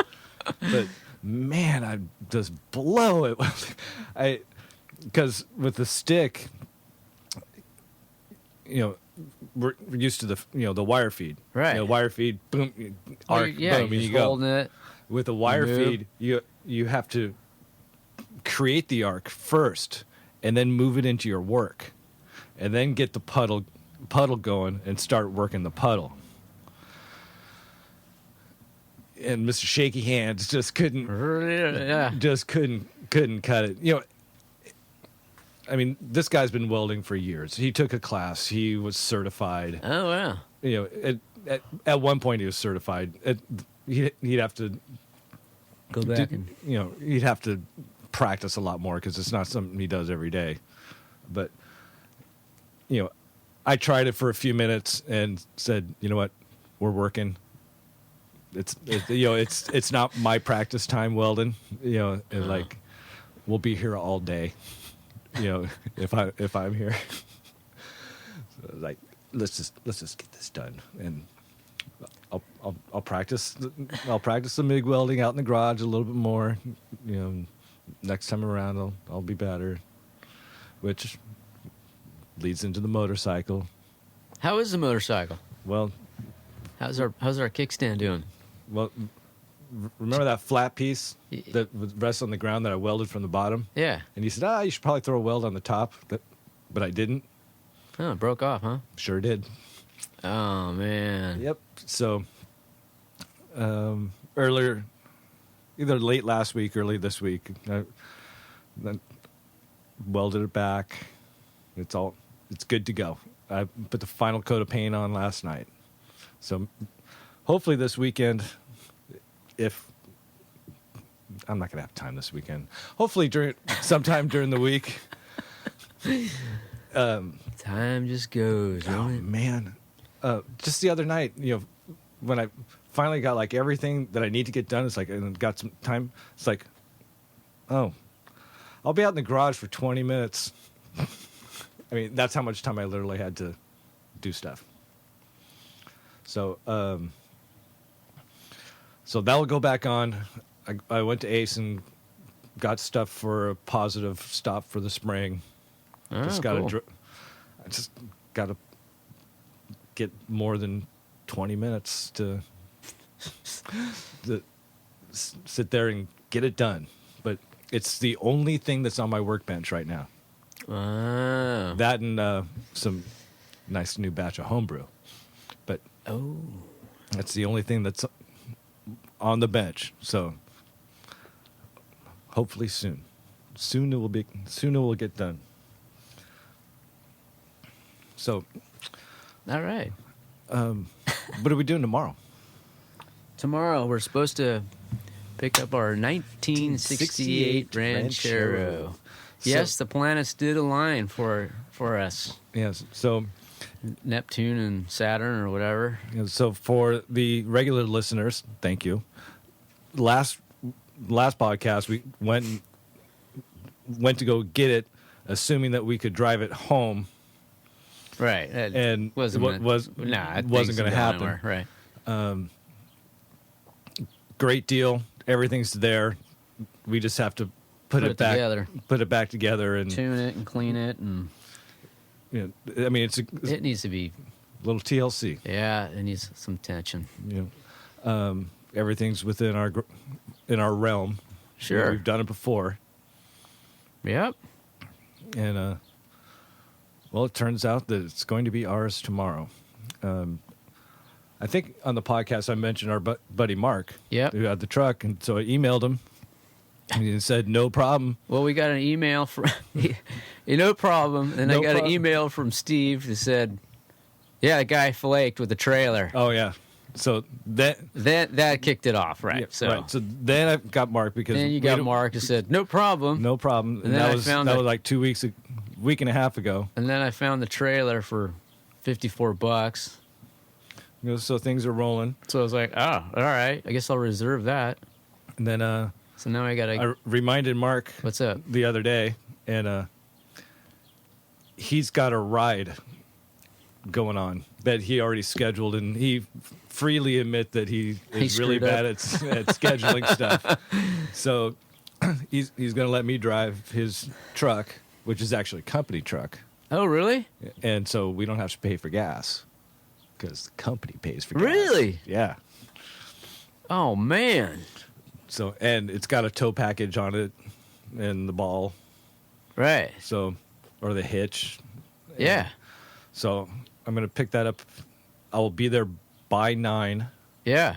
Speaker 1: But man, I just blow it. Because with the stick, we're used to the wire feed.
Speaker 2: Right.
Speaker 1: Wire feed, boom, arc, boom, and you go.
Speaker 2: Holding it.
Speaker 1: With a wire feed, you have to create the arc first, and then move it into your work, and then get the puddle going and start working the puddle. And Mr. Shaky Hands just couldn't cut it. I mean, this guy's been welding for years. He took a class. He was certified.
Speaker 2: Oh wow.
Speaker 1: At one point he was certified. He'd have to
Speaker 2: go back
Speaker 1: he'd have to practice a lot more because it's not something he does every day. But I tried it for a few minutes and said, you know what, we're working. It's not my practice time welding. And like we'll be here all day. If I'm here. So like let's just get this done, and I'll practice. I'll practice the MIG welding out in the garage a little bit more. Next time around I'll be better, which leads into the motorcycle.
Speaker 2: How is the motorcycle?
Speaker 1: Well,
Speaker 2: how's our kickstand doing?
Speaker 1: Well, remember that flat piece that rests on the ground that I welded from the bottom?
Speaker 2: Yeah.
Speaker 1: And he said, you should probably throw a weld on the top, but I didn't.
Speaker 2: Oh, it broke off, huh?
Speaker 1: Sure did.
Speaker 2: Oh man.
Speaker 1: Yep. So earlier, either late last week, early this week, I welded it back. It's good to go. I put the final coat of paint on last night. So hopefully this weekend, if I'm not going to have time this weekend, hopefully sometime during the week.
Speaker 2: Time just goes.
Speaker 1: Oh man. Just the other night, when I finally got like everything that I need to get done, it's like, and got some time. It's like, oh, I'll be out in the garage for 20 minutes. I mean, that's how much time I literally had to do stuff. So, so that'll go back on. I went to Ace and got stuff for a positive stop for the spring.
Speaker 2: Oh,
Speaker 1: cool. I just got to get more than 20 minutes to sit there and get it done. But it's the only thing that's on my workbench right now.
Speaker 2: Wow.
Speaker 1: That and some nice new batch of homebrew. But that's the only thing that's on the bench. So hopefully soon. Soon it will get done. So,
Speaker 2: All right.
Speaker 1: what are we doing tomorrow?
Speaker 2: Tomorrow we're supposed to pick up our 1968 Ranchero. Yes, the planets did align for us.
Speaker 1: Yes. So,
Speaker 2: Neptune and Saturn or whatever.
Speaker 1: so for the regular listeners, thank you. Last podcast we went to go get it, assuming that we could drive it home.
Speaker 2: Right.
Speaker 1: And
Speaker 2: wasn't
Speaker 1: it wasn't going to happen.
Speaker 2: Anywhere. Right.
Speaker 1: Great deal. Everything's there. We just have to put it back
Speaker 2: together.
Speaker 1: Put it back together and
Speaker 2: Tune it and clean it, and
Speaker 1: I mean, it's
Speaker 2: it needs to be.
Speaker 1: little TLC.
Speaker 2: Yeah, it needs some attention.
Speaker 1: Everything's within in our realm.
Speaker 2: Sure.
Speaker 1: We've done it before.
Speaker 2: Yep.
Speaker 1: And well, it turns out that it's going to be ours tomorrow. I think on the podcast I mentioned our buddy Mark,
Speaker 2: Yep.
Speaker 1: who had the truck, and so I emailed him, and he said no problem.
Speaker 2: Well, we got an email from no problem, and
Speaker 1: No
Speaker 2: I got
Speaker 1: problem.
Speaker 2: an email from Steve that said, "Yeah, the guy flaked with the trailer."
Speaker 1: Oh yeah, so
Speaker 2: That kicked it off, right?
Speaker 1: yeah,
Speaker 2: So
Speaker 1: right. So then I got Mark because
Speaker 2: then you got Mark who said, "No problem."
Speaker 1: no problem,
Speaker 2: And then
Speaker 1: that
Speaker 2: I
Speaker 1: was
Speaker 2: found
Speaker 1: that
Speaker 2: the-
Speaker 1: was like week and a half ago.
Speaker 2: And then I found the trailer for $54.
Speaker 1: So things are rolling,
Speaker 2: So I was like, "Oh, all right. I guess I'll reserve that."
Speaker 1: and then
Speaker 2: So now I got to.
Speaker 1: I reminded Mark
Speaker 2: What's up?
Speaker 1: the other day, and he's got a ride going on that he already scheduled, and he freely admit that he is really
Speaker 2: screwed up.
Speaker 1: bad at scheduling stuff. So he's going to let me drive his truck, which is actually a company truck,
Speaker 2: Oh, really?
Speaker 1: and so we don't have to pay for gas because the company pays for gas.
Speaker 2: Really?
Speaker 1: Yeah.
Speaker 2: Oh man.
Speaker 1: So and it's got a tow package on it and the ball,
Speaker 2: Right.
Speaker 1: so or the hitch.
Speaker 2: Yeah.
Speaker 1: So I'm going to pick that up. I will be there by 9,
Speaker 2: Yeah.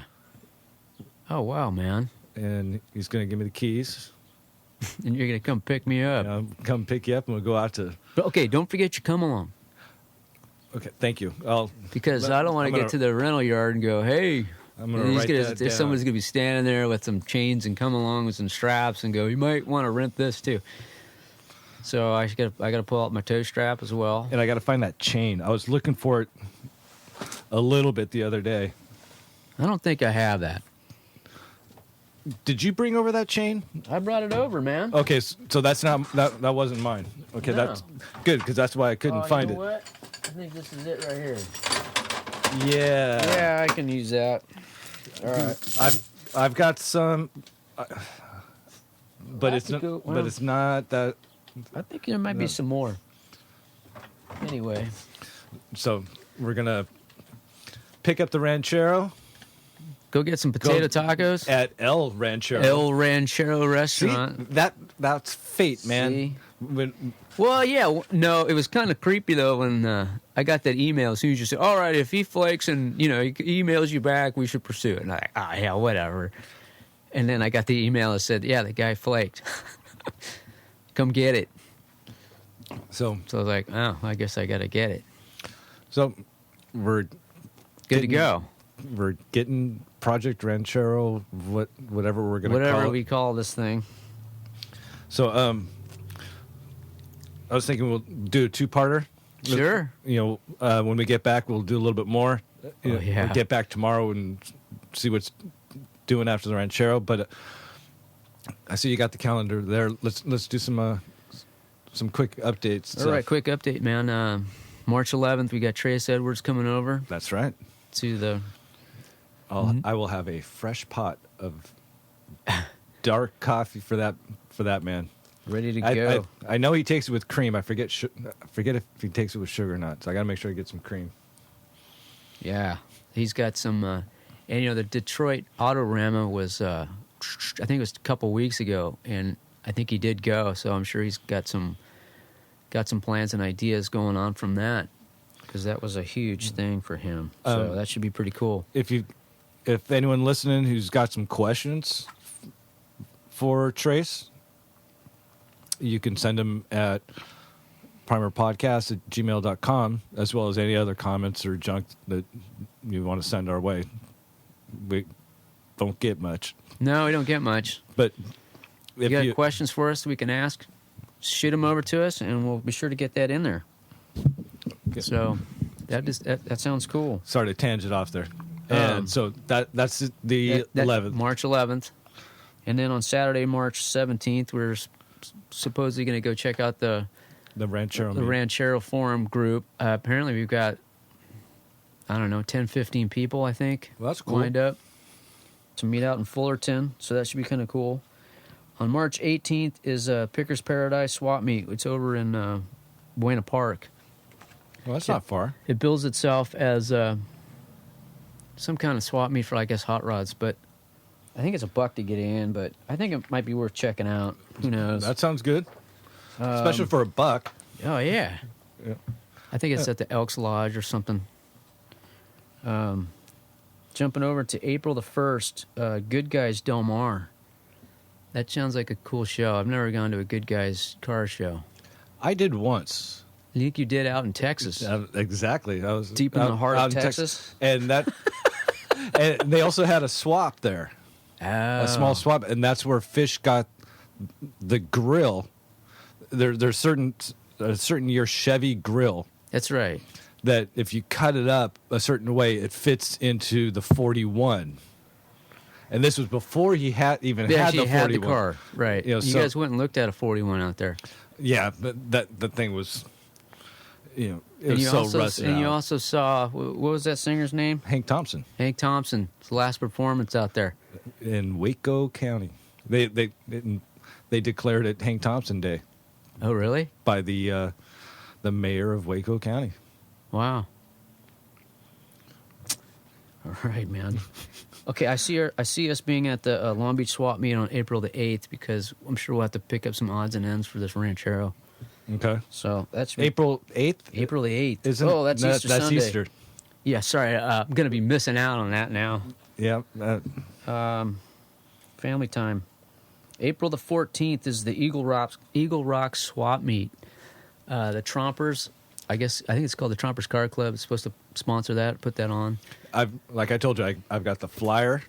Speaker 2: Oh wow, man.
Speaker 1: and he's going to give me the keys.
Speaker 2: And you're gonna come pick me up.
Speaker 1: Come pick you up, and we'll go out to.
Speaker 2: But okay, don't forget you come along.
Speaker 1: Okay, thank you.
Speaker 2: Because I don't want to
Speaker 1: I'm
Speaker 2: get to the rental yard and go, hey.
Speaker 1: I'm going to write that down.
Speaker 2: Somebody's going to be standing there with some chains and come along with some straps and go, you might want to rent this too. So I got to pull out my toe strap as well.
Speaker 1: And I got to find that chain. I was looking for it a little bit the other day.
Speaker 2: I don't think I have that.
Speaker 1: Did you bring over that chain?
Speaker 2: I brought it over, man.
Speaker 1: Okay, so that's not that wasn't mine. Okay,
Speaker 2: No.
Speaker 1: That's good because that's why I couldn't find
Speaker 2: you know
Speaker 1: it.
Speaker 2: What? I think this is it right here.
Speaker 1: Yeah.
Speaker 2: Yeah, I can use that. All right.
Speaker 1: I've got some, but it's
Speaker 2: That's a
Speaker 1: not.
Speaker 2: good one.
Speaker 1: But it's not that.
Speaker 2: I think there might be some more. Anyway.
Speaker 1: So we're gonna pick up the Ranchero
Speaker 2: Go get some potato tacos.
Speaker 1: at El Ranchero.
Speaker 2: El Ranchero
Speaker 1: See,
Speaker 2: restaurant.
Speaker 1: that's fate, man.
Speaker 2: See?
Speaker 1: When,
Speaker 2: Well, yeah, no, it was kind of creepy though when I got that email. As soon as you said, "All right, if he flakes and he emails you back, we should pursue it." And I'm like, "Ah, yeah, whatever." And then I got the email that said, "Yeah, the guy flaked. Come get it."
Speaker 1: so
Speaker 2: So I was like, "Oh, I guess I got to get it."
Speaker 1: we're
Speaker 2: Good to go.
Speaker 1: We're getting Project Ranchero, whatever we're gonna
Speaker 2: Whatever
Speaker 1: call it.
Speaker 2: we call this thing.
Speaker 1: So I was thinking we'll do a 2-parter.
Speaker 2: Sure.
Speaker 1: When we get back, we'll do a little bit more.
Speaker 2: Yeah.
Speaker 1: We'll get back tomorrow and see what's doing after the Ranchero. But I see you got the calendar there. Let's do some quick updates.
Speaker 2: All right, quick update, man. March 11th, we got Trace Edwards coming over
Speaker 1: That's right.
Speaker 2: to the.
Speaker 1: I will have a fresh pot of dark coffee for that man.
Speaker 2: Ready to go.
Speaker 1: I know he takes it with cream. I forget if he takes it with sugar or not. So I got to make sure I get some cream.
Speaker 2: Yeah, he's got some, and the Detroit Autorama was, I think it was a couple weeks ago, and I think he did go. So I'm sure he's got some plans and ideas going on from that, because that was a huge thing for him. So that should be pretty cool.
Speaker 1: If anyone listening who's got some questions for Trace, you can send them at primerpodcast@gmail.com, as well as any other comments or junk that you want to send our way. We don't get much.
Speaker 2: No, we don't get much.
Speaker 1: But
Speaker 2: If you got questions for us we can ask, shoot them over to us, and we'll be sure to get that in there.
Speaker 1: Okay.
Speaker 2: So that sounds cool.
Speaker 1: Sorry to tangent off there. And so that's the 11th.
Speaker 2: March 11th. And then on Saturday, March 17th, we're supposedly going to go check out the
Speaker 1: Ranchero.
Speaker 2: The Ranchero Forum group. Apparently we've got, I don't know, 10, 15 people, I think.
Speaker 1: Well, that's cool.
Speaker 2: Lined up to meet out in Fullerton. So that should be kind of cool. On March 18th is Picker's Paradise Swap Meet. It's over in Buena Park.
Speaker 1: Well, that's not far.
Speaker 2: It bills itself as some kind of swap meet for, I guess, hot rods. But I think it's $1 to get in, but I think it might be worth checking out. Who knows?
Speaker 1: That sounds good. Especially for $1.
Speaker 2: Oh, yeah.
Speaker 1: Yeah.
Speaker 2: I think it's at the Elks Lodge or something. Jumping over to April the 1st, Good Guys Del Mar. That sounds like a cool show. I've never gone to a Good Guys car show.
Speaker 1: I did once.
Speaker 2: I think you did out in Texas.
Speaker 1: Exactly. I was
Speaker 2: Deep in the heart of Texas.
Speaker 1: And that, and they also had a swap there.
Speaker 2: Oh.
Speaker 1: A small swap, and that's where Fish got the grill. There's a certain year Chevy grill
Speaker 2: That's right.
Speaker 1: that if you cut it up a certain way, it fits into the 41. And this was before he had the 41.
Speaker 2: Had the car, right?
Speaker 1: You know,
Speaker 2: you guys went and looked at a 41 out there.
Speaker 1: Yeah, but the thing was, it was so rusted.
Speaker 2: And you
Speaker 1: out.
Speaker 2: also saw, what was that singer's name?
Speaker 1: Hank Thompson.
Speaker 2: Hank Thompson. His last performance out there
Speaker 1: In Waco County. They declared it Hank Thompson Day
Speaker 2: Oh, really?
Speaker 1: by the mayor of Waco County.
Speaker 2: Wow. All right, man. Okay, I see us being at the Long Beach Swap Meet on April the 8th, because I'm sure we'll have to pick up some odds and ends for this Ranchero.
Speaker 1: Okay.
Speaker 2: So that's
Speaker 1: April 8th?
Speaker 2: April the 8th.
Speaker 1: That's
Speaker 2: Easter
Speaker 1: that's
Speaker 2: Sunday.
Speaker 1: Easter.
Speaker 2: Yeah, sorry. I'm going to be missing out on that now.
Speaker 1: Yeah.
Speaker 2: Family time. April the 14th is the Eagle Rock Swap Meet. The Trompers, I think it's called the Trompers Car Club. It's supposed to sponsor that, put that on.
Speaker 1: Like I told you, I've got the flyer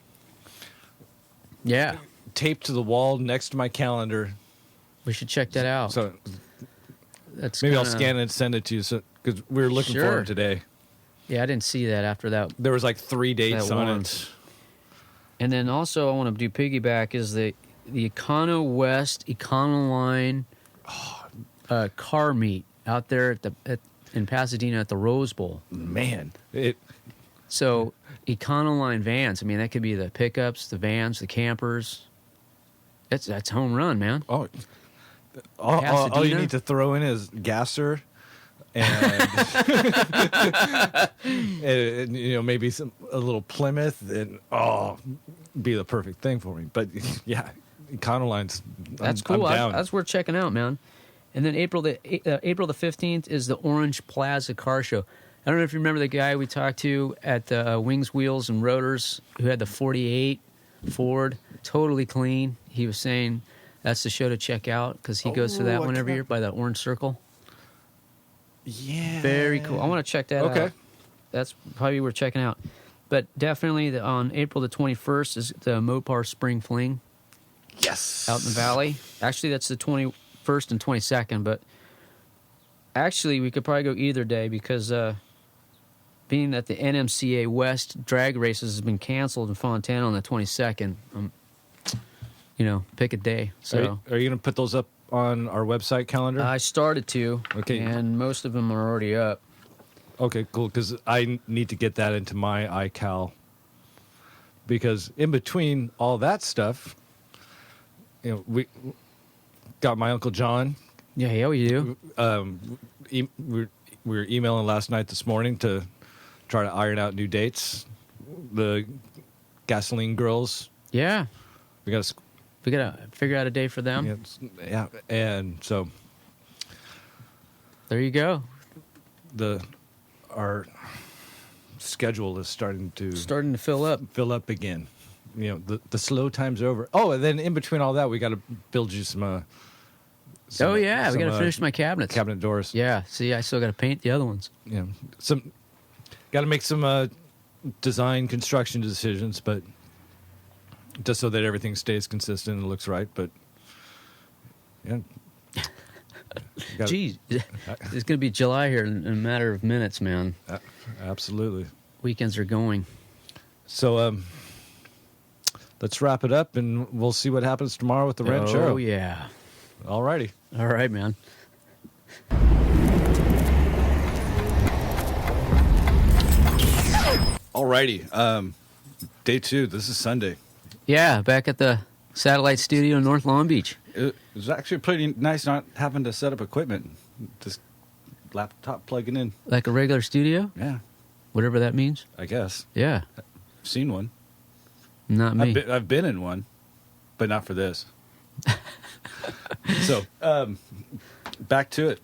Speaker 2: Yeah.
Speaker 1: taped to the wall next to my calendar.
Speaker 2: We should check that out.
Speaker 1: So
Speaker 2: That's
Speaker 1: maybe I'll
Speaker 2: kinda-
Speaker 1: scan it and send it to you. Because we were looking for
Speaker 2: Sure.
Speaker 1: it today.
Speaker 2: Yeah, I didn't see that after that.
Speaker 1: There was like 3 dates
Speaker 2: That
Speaker 1: on
Speaker 2: one.
Speaker 1: it.
Speaker 2: And then also I want to do piggyback is the Econo West Econoline car meet out there in Pasadena at the Rose Bowl.
Speaker 1: Man,
Speaker 2: So Econoline vans. I mean, that could be the pickups, the vans, the campers. That's home run, man.
Speaker 1: all you
Speaker 2: Pasadena?
Speaker 1: need to throw in is gasser and, and maybe a little Plymouth, and be the perfect thing for me. But yeah, Econoline's
Speaker 2: That's
Speaker 1: I'm
Speaker 2: cool.
Speaker 1: down.
Speaker 2: That's worth checking out, man. And then April the 15th is the Orange Plaza Car Show. I don't know if you remember the guy we talked to at Wings, Wheels, and Rotors who had the 48 Ford, totally clean. He was saying that's the show to check out because he goes to that one every year by the Orange Circle.
Speaker 1: Yeah.
Speaker 2: Very cool. I want to check that out.
Speaker 1: Okay.
Speaker 2: That's probably worth checking out. But definitely on April the 21st is the Mopar Spring Fling
Speaker 1: Yes.
Speaker 2: out in the valley. Actually, that's the 21st and 22nd, but actually we could probably go either day because being that the NMCA West drag races has been canceled in Fontana on the 22nd, pick a day. So
Speaker 1: Are you going to put those up on our website calendar?
Speaker 2: I started to,
Speaker 1: Okay.
Speaker 2: and most of them are already up.
Speaker 1: Okay, cool. Because I need to get that into my iCal. Because in between all that stuff, we got my Uncle John.
Speaker 2: Yeah, we do.
Speaker 1: We were emailing last night, this morning, to try to iron out new dates. The Gasoline Girls.
Speaker 2: Yeah,
Speaker 1: We got to.
Speaker 2: we gotta figure out a day for them.
Speaker 1: Yeah, and so
Speaker 2: There you go.
Speaker 1: our schedule is starting to
Speaker 2: Fill up.
Speaker 1: fill up again. The slow time's over. Oh, and then in between all that, we got to build you some
Speaker 2: Oh yeah, we got to finish my cabinets.
Speaker 1: Cabinet doors.
Speaker 2: Yeah. See, I still got to paint the other ones.
Speaker 1: Yeah, got to make some design construction decisions, but just so that everything stays consistent and looks right. But yeah,
Speaker 2: Geez, it's going to be July here in a matter of minutes, man.
Speaker 1: Absolutely.
Speaker 2: Weekends are going.
Speaker 1: So let's wrap it up, and we'll see what happens tomorrow with the Ranchero.
Speaker 2: Oh yeah.
Speaker 1: All righty.
Speaker 2: All right, man.
Speaker 1: All righty. Day 2. This is Sunday.
Speaker 2: Yeah, back at the satellite studio in North Long Beach.
Speaker 1: It was actually pretty nice not having to set up equipment. Just laptop plugging in.
Speaker 2: Like a regular studio?
Speaker 1: Yeah,
Speaker 2: Whatever that means.
Speaker 1: I guess.
Speaker 2: Yeah.
Speaker 1: Seen one.
Speaker 2: Not me.
Speaker 1: I've been in one, but not for this. So, back to it.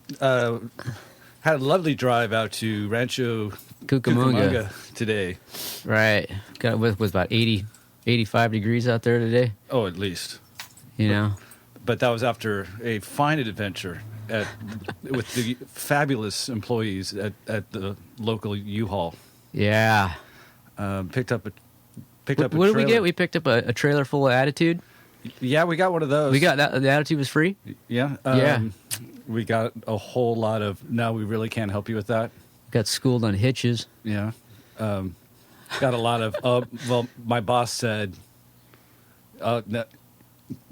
Speaker 1: Had a lovely drive out to Rancho Cucamonga today.
Speaker 2: Right. Got with about 80, 85 degrees out there today.
Speaker 1: Oh, at least.
Speaker 2: You know?
Speaker 1: But that was after a fine adventure with the fabulous employees at the local U-Haul.
Speaker 2: Yeah.
Speaker 1: Picked up a
Speaker 2: What
Speaker 1: trailer.
Speaker 2: did we get? We picked up a trailer full of Attitude.
Speaker 1: Yeah, we got one of those.
Speaker 2: We got that. The Attitude was free?
Speaker 1: Yeah.
Speaker 2: Yeah.
Speaker 1: We got a whole lot of, no, we really can't help you with that.
Speaker 2: Got schooled on hitches.
Speaker 1: Yeah. Got a lot of, well, my boss said, no,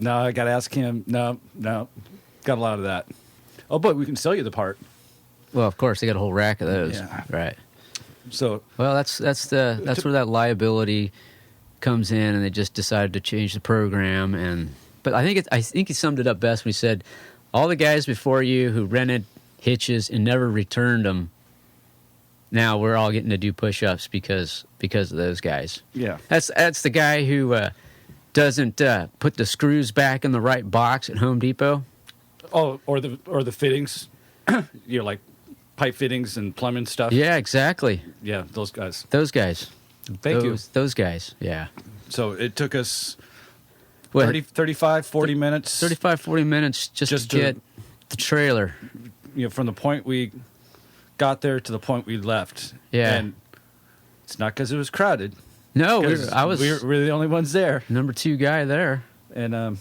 Speaker 1: I got to ask him. No. Got a lot of that. Oh, but we can sell you the part.
Speaker 2: Well, of course, they got a whole rack of those.
Speaker 1: Yeah.
Speaker 2: Right.
Speaker 1: So.
Speaker 2: Well, that's where that liability comes in, and they just decided to change the program. But I think he summed it up best when he said, all the guys before you who rented hitches and never returned them, now we're all getting to do push-ups because of those guys.
Speaker 1: Yeah.
Speaker 2: That's the guy who doesn't put the screws back in the right box at Home Depot.
Speaker 1: Oh, or the fittings, like pipe fittings and plumbing stuff.
Speaker 2: Yeah, exactly.
Speaker 1: Yeah, those guys.
Speaker 2: Those guys.
Speaker 1: Thank you.
Speaker 2: Those guys, yeah.
Speaker 1: So it took us
Speaker 2: What,
Speaker 1: 35, 40 minutes.
Speaker 2: 35, 40 minutes just to get the trailer.
Speaker 1: From the point we got there to the point we left.
Speaker 2: Yeah.
Speaker 1: And it's not because it was crowded.
Speaker 2: No, we
Speaker 1: 'cause we're the only ones there.
Speaker 2: number 2 guy there.
Speaker 1: And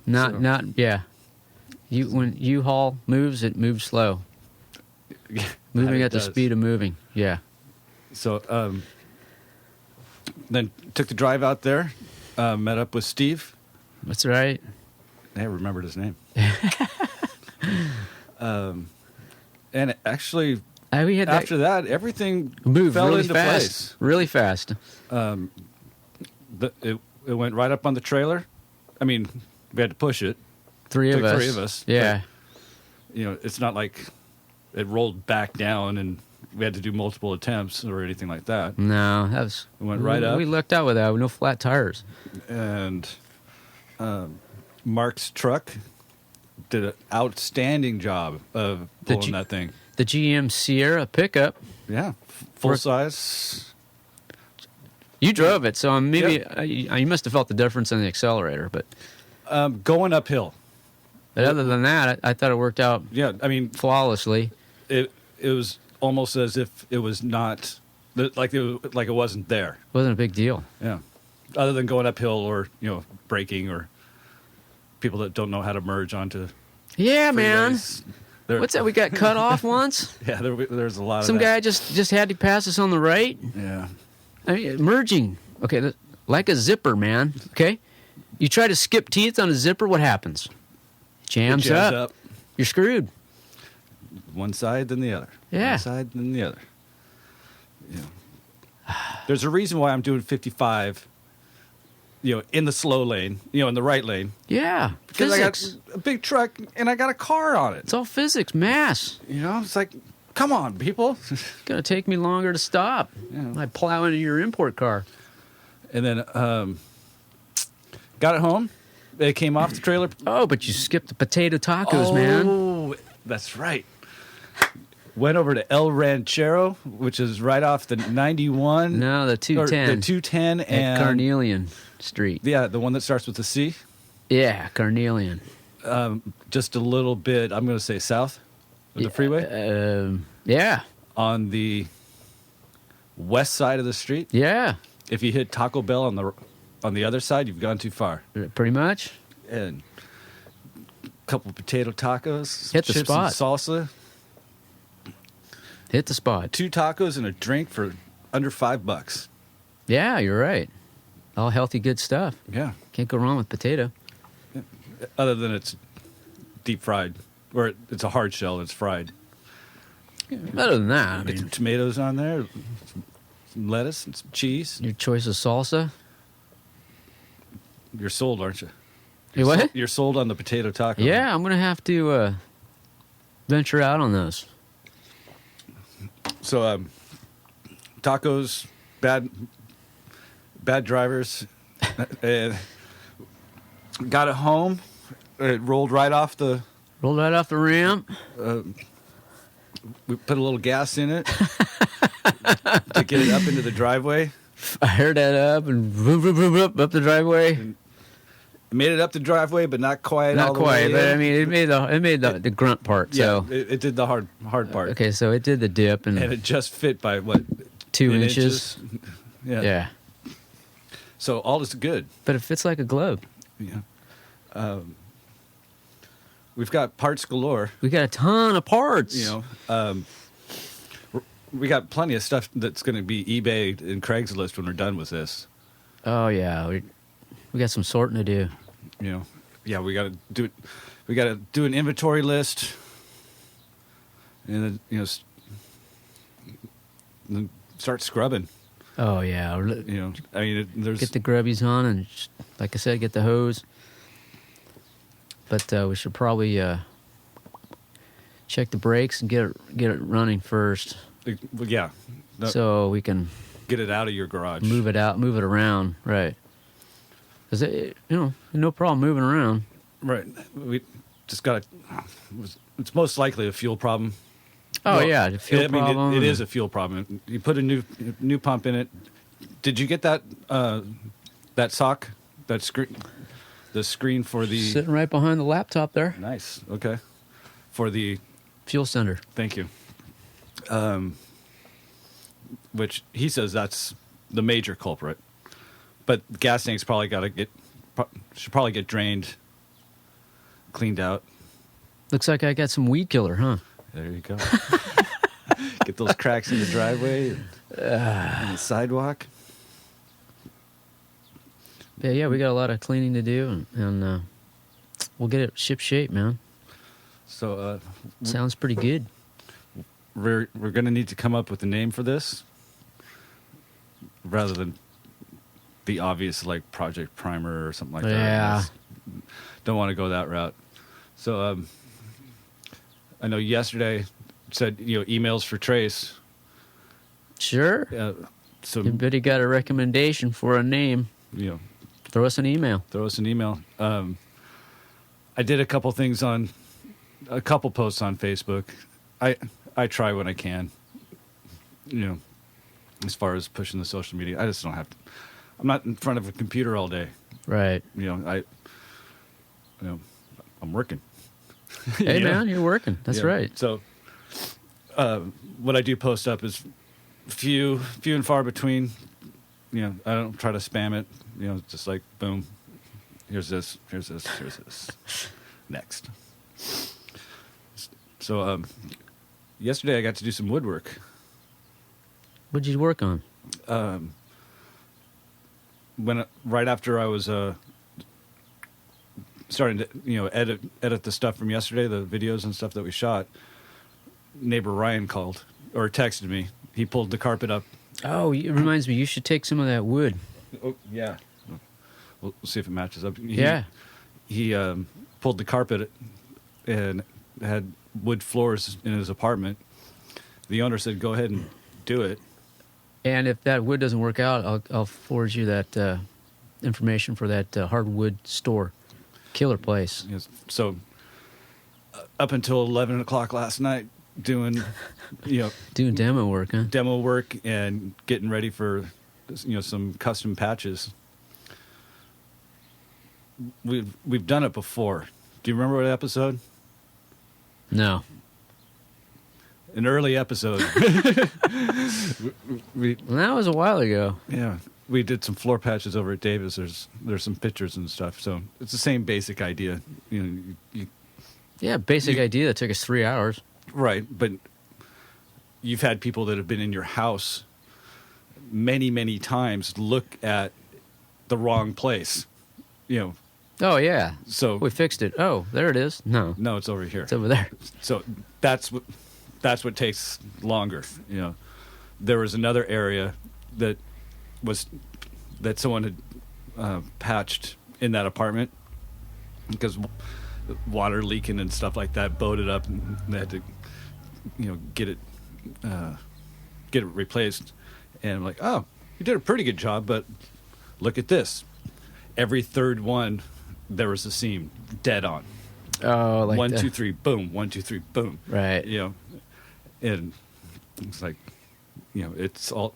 Speaker 2: Yeah. When U-Haul moves, it moves slow. Moving at the speed of moving. Yeah.
Speaker 1: So then took the drive out there, met up with Steve.
Speaker 2: That's right.
Speaker 1: I remembered his name. And actually, after that, everything
Speaker 2: moved
Speaker 1: fell
Speaker 2: really
Speaker 1: into
Speaker 2: fast.
Speaker 1: place.
Speaker 2: Really fast.
Speaker 1: It went right up on the trailer. I mean, we had to push it.
Speaker 2: Three of
Speaker 1: us.
Speaker 2: Yeah.
Speaker 1: But, it's not like it rolled back down and we had to do multiple attempts or anything like that.
Speaker 2: No, that was.
Speaker 1: It went right up.
Speaker 2: We lucked out with that. With no flat tires.
Speaker 1: And Mark's truck did an outstanding job of pulling that thing.
Speaker 2: The GM Sierra pickup.
Speaker 1: Yeah, full size.
Speaker 2: You drove it, so maybe you must have felt the difference in the accelerator. But
Speaker 1: going uphill.
Speaker 2: But other than that, I thought it worked out.
Speaker 1: Yeah, I mean,
Speaker 2: flawlessly.
Speaker 1: It was almost as if it was not like it wasn't there.
Speaker 2: It wasn't a big deal.
Speaker 1: Yeah, other than going uphill or braking or people that don't know how to merge onto.
Speaker 2: Yeah, man.
Speaker 1: There,
Speaker 2: What's that? We got cut off once.
Speaker 1: Yeah, there's a lot.
Speaker 2: Some
Speaker 1: of that.
Speaker 2: guy just had to pass us on the right.
Speaker 1: Yeah.
Speaker 2: I mean, merging. Okay, like a zipper, man. Okay, you try to skip teeth on a zipper. What happens? Jams up. You're screwed.
Speaker 1: One side, then the other.
Speaker 2: Yeah.
Speaker 1: One side, then the other. Yeah. There's a reason why I'm doing 55. In the slow lane. In the right lane.
Speaker 2: Yeah.
Speaker 1: Because
Speaker 2: Physics.
Speaker 1: I got a big truck and I got a car on it.
Speaker 2: It's all physics, mass.
Speaker 1: It's like, come on, people.
Speaker 2: It's gonna take me longer to stop.
Speaker 1: Yeah.
Speaker 2: I plow into your import car.
Speaker 1: And then got it home. It came off the trailer.
Speaker 2: Oh, but you skipped the potato tacos, man.
Speaker 1: Oh, that's right. Went over to El Ranchero, which is right off the 91.
Speaker 2: No, the 210.
Speaker 1: The 210
Speaker 2: and Carnelian Street.
Speaker 1: Yeah, the one that starts with the C.
Speaker 2: Yeah, Carnelian.
Speaker 1: Just a little bit. I'm going to say south of the freeway.
Speaker 2: Yeah.
Speaker 1: On the west side of the street.
Speaker 2: Yeah.
Speaker 1: If you hit Taco Bell on the other side, you've gone too far.
Speaker 2: Pretty much.
Speaker 1: And a couple potato tacos,
Speaker 2: Hit the
Speaker 1: chips
Speaker 2: spot.
Speaker 1: and salsa,
Speaker 2: Hit the spot.
Speaker 1: 2 tacos and a drink for under $5.
Speaker 2: Yeah, you're right. All healthy, good stuff.
Speaker 1: Yeah.
Speaker 2: Can't go wrong with potato.
Speaker 1: Other than it's deep fried, or it's a hard shell. It's fried.
Speaker 2: Other than that, I
Speaker 1: Get some
Speaker 2: mean,
Speaker 1: tomatoes on there, some lettuce, and some cheese.
Speaker 2: your choice of salsa.
Speaker 1: You're sold, aren't you?
Speaker 2: You what?
Speaker 1: You're sold on the potato taco.
Speaker 2: Yeah, I'm gonna have to venture out on those.
Speaker 1: So, tacos, bad drivers, and got it home. It rolled right off the.
Speaker 2: Rolled right off the ramp.
Speaker 1: We put a little gas in it to get it up into the driveway.
Speaker 2: I heard that up and vroom, vroom, vroom, vroom, up the driveway.
Speaker 1: Made it up the driveway, but not quite.
Speaker 2: Not
Speaker 1: all the
Speaker 2: quite,
Speaker 1: way
Speaker 2: but
Speaker 1: in.
Speaker 2: I mean, it made the grunt part.
Speaker 1: Yeah,
Speaker 2: So
Speaker 1: it did the hard part.
Speaker 2: okay, so it did the dip and
Speaker 1: And it just fit by what?
Speaker 2: 2
Speaker 1: 10
Speaker 2: inches.
Speaker 1: Yeah. So all is good.
Speaker 2: But it fits like a glove.
Speaker 1: Yeah. We've got parts galore.
Speaker 2: We got a ton of parts.
Speaker 1: You know, we got plenty of stuff that's going to be eBay and Craigslist when we're done with this.
Speaker 2: Oh yeah, we got some sorting to do.
Speaker 1: You know, yeah, we got to do it. We got to do an inventory list, and then then start scrubbing.
Speaker 2: Oh yeah,
Speaker 1: You know, I mean, there's
Speaker 2: get the grubbies on and like I said, get the hose. But we should probably check the brakes and get it running first,
Speaker 1: yeah,
Speaker 2: so we can
Speaker 1: get it out of your garage.
Speaker 2: move it around, right? Because no problem moving around.
Speaker 1: Right. We just got to. It's most likely a fuel problem.
Speaker 2: Oh
Speaker 1: Well,
Speaker 2: yeah, the fuel problem.
Speaker 1: It is a fuel problem. You put a new pump in it. Did you get that sock, that screen, the screen for the
Speaker 2: sitting right behind the laptop there.
Speaker 1: Nice. Okay. For the
Speaker 2: Fuel sender.
Speaker 1: Thank you. Which he says that's the major culprit, but the gas tank's probably should probably get drained, cleaned out.
Speaker 2: Looks like I got some weed killer, huh?
Speaker 1: There you go. Get those cracks in the driveway and the sidewalk.
Speaker 2: Yeah, we got a lot of cleaning to do, and we'll get it ship shape, man.
Speaker 1: So
Speaker 2: Sounds pretty good.
Speaker 1: we're going to need to come up with a name for this, rather than the obvious like Project Primer or something like that.
Speaker 2: Yeah.
Speaker 1: Don't want to go that route. So I know yesterday said emails for Trace.
Speaker 2: Sure.
Speaker 1: So
Speaker 2: Everybody got a recommendation for a name? Throw us an email.
Speaker 1: Throw us an email. I did a couple posts on Facebook. I try when I can. As far as pushing the social media, I just don't have to. I'm not in front of a computer all day.
Speaker 2: Right.
Speaker 1: I'm working.
Speaker 2: Hey, man, you're working. That's right.
Speaker 1: So, what I do post up is few and far between. I don't try to spam it. Just like boom, here's this, next. So, yesterday I got to do some woodwork.
Speaker 2: What'd you work on?
Speaker 1: Right after I was starting to edit the stuff from yesterday, the videos and stuff that we shot, neighbor Ryan called or texted me. He pulled the carpet up.
Speaker 2: Oh, it reminds me, you should take some of that wood.
Speaker 1: Oh yeah, we'll see if it matches up. He pulled the carpet and had wood floors in his apartment. The owner said, "Go ahead and do it."
Speaker 2: And if that wood doesn't work out, I'll forward you that information for that hardwood store. Killer place.
Speaker 1: Yes. So up until 11 o'clock last night, doing
Speaker 2: doing demo work, huh?
Speaker 1: Demo work and getting ready for some custom patches. We've done it before, Do you remember what episode?
Speaker 2: No.
Speaker 1: An early episode. we
Speaker 2: Well, that was a while ago.
Speaker 1: Yeah, we did some floor patches over at Davis. There's some pictures and stuff. So it's the same basic idea. You know,
Speaker 2: Yeah, basic idea that took us 3 hours.
Speaker 1: right, but you've had people that have been in your house many, many times look at the wrong place. You know,
Speaker 2: Oh, yeah.
Speaker 1: so
Speaker 2: We fixed it. Oh, there it is. No,
Speaker 1: no, it's over here.
Speaker 2: it's over there.
Speaker 1: So that's what takes longer. You know, there was another area that someone had patched in that apartment because water leaking and stuff like that bowed it up, and they had to, you know, get it replaced. And I'm like, oh, you did a pretty good job, but look at this. Every third one, there was a seam dead on.
Speaker 2: Oh, like
Speaker 1: 1,
Speaker 2: the-
Speaker 1: 2, 3, boom. 1, 2, 3, boom.
Speaker 2: Right.
Speaker 1: You know, and it's like, you know, it's all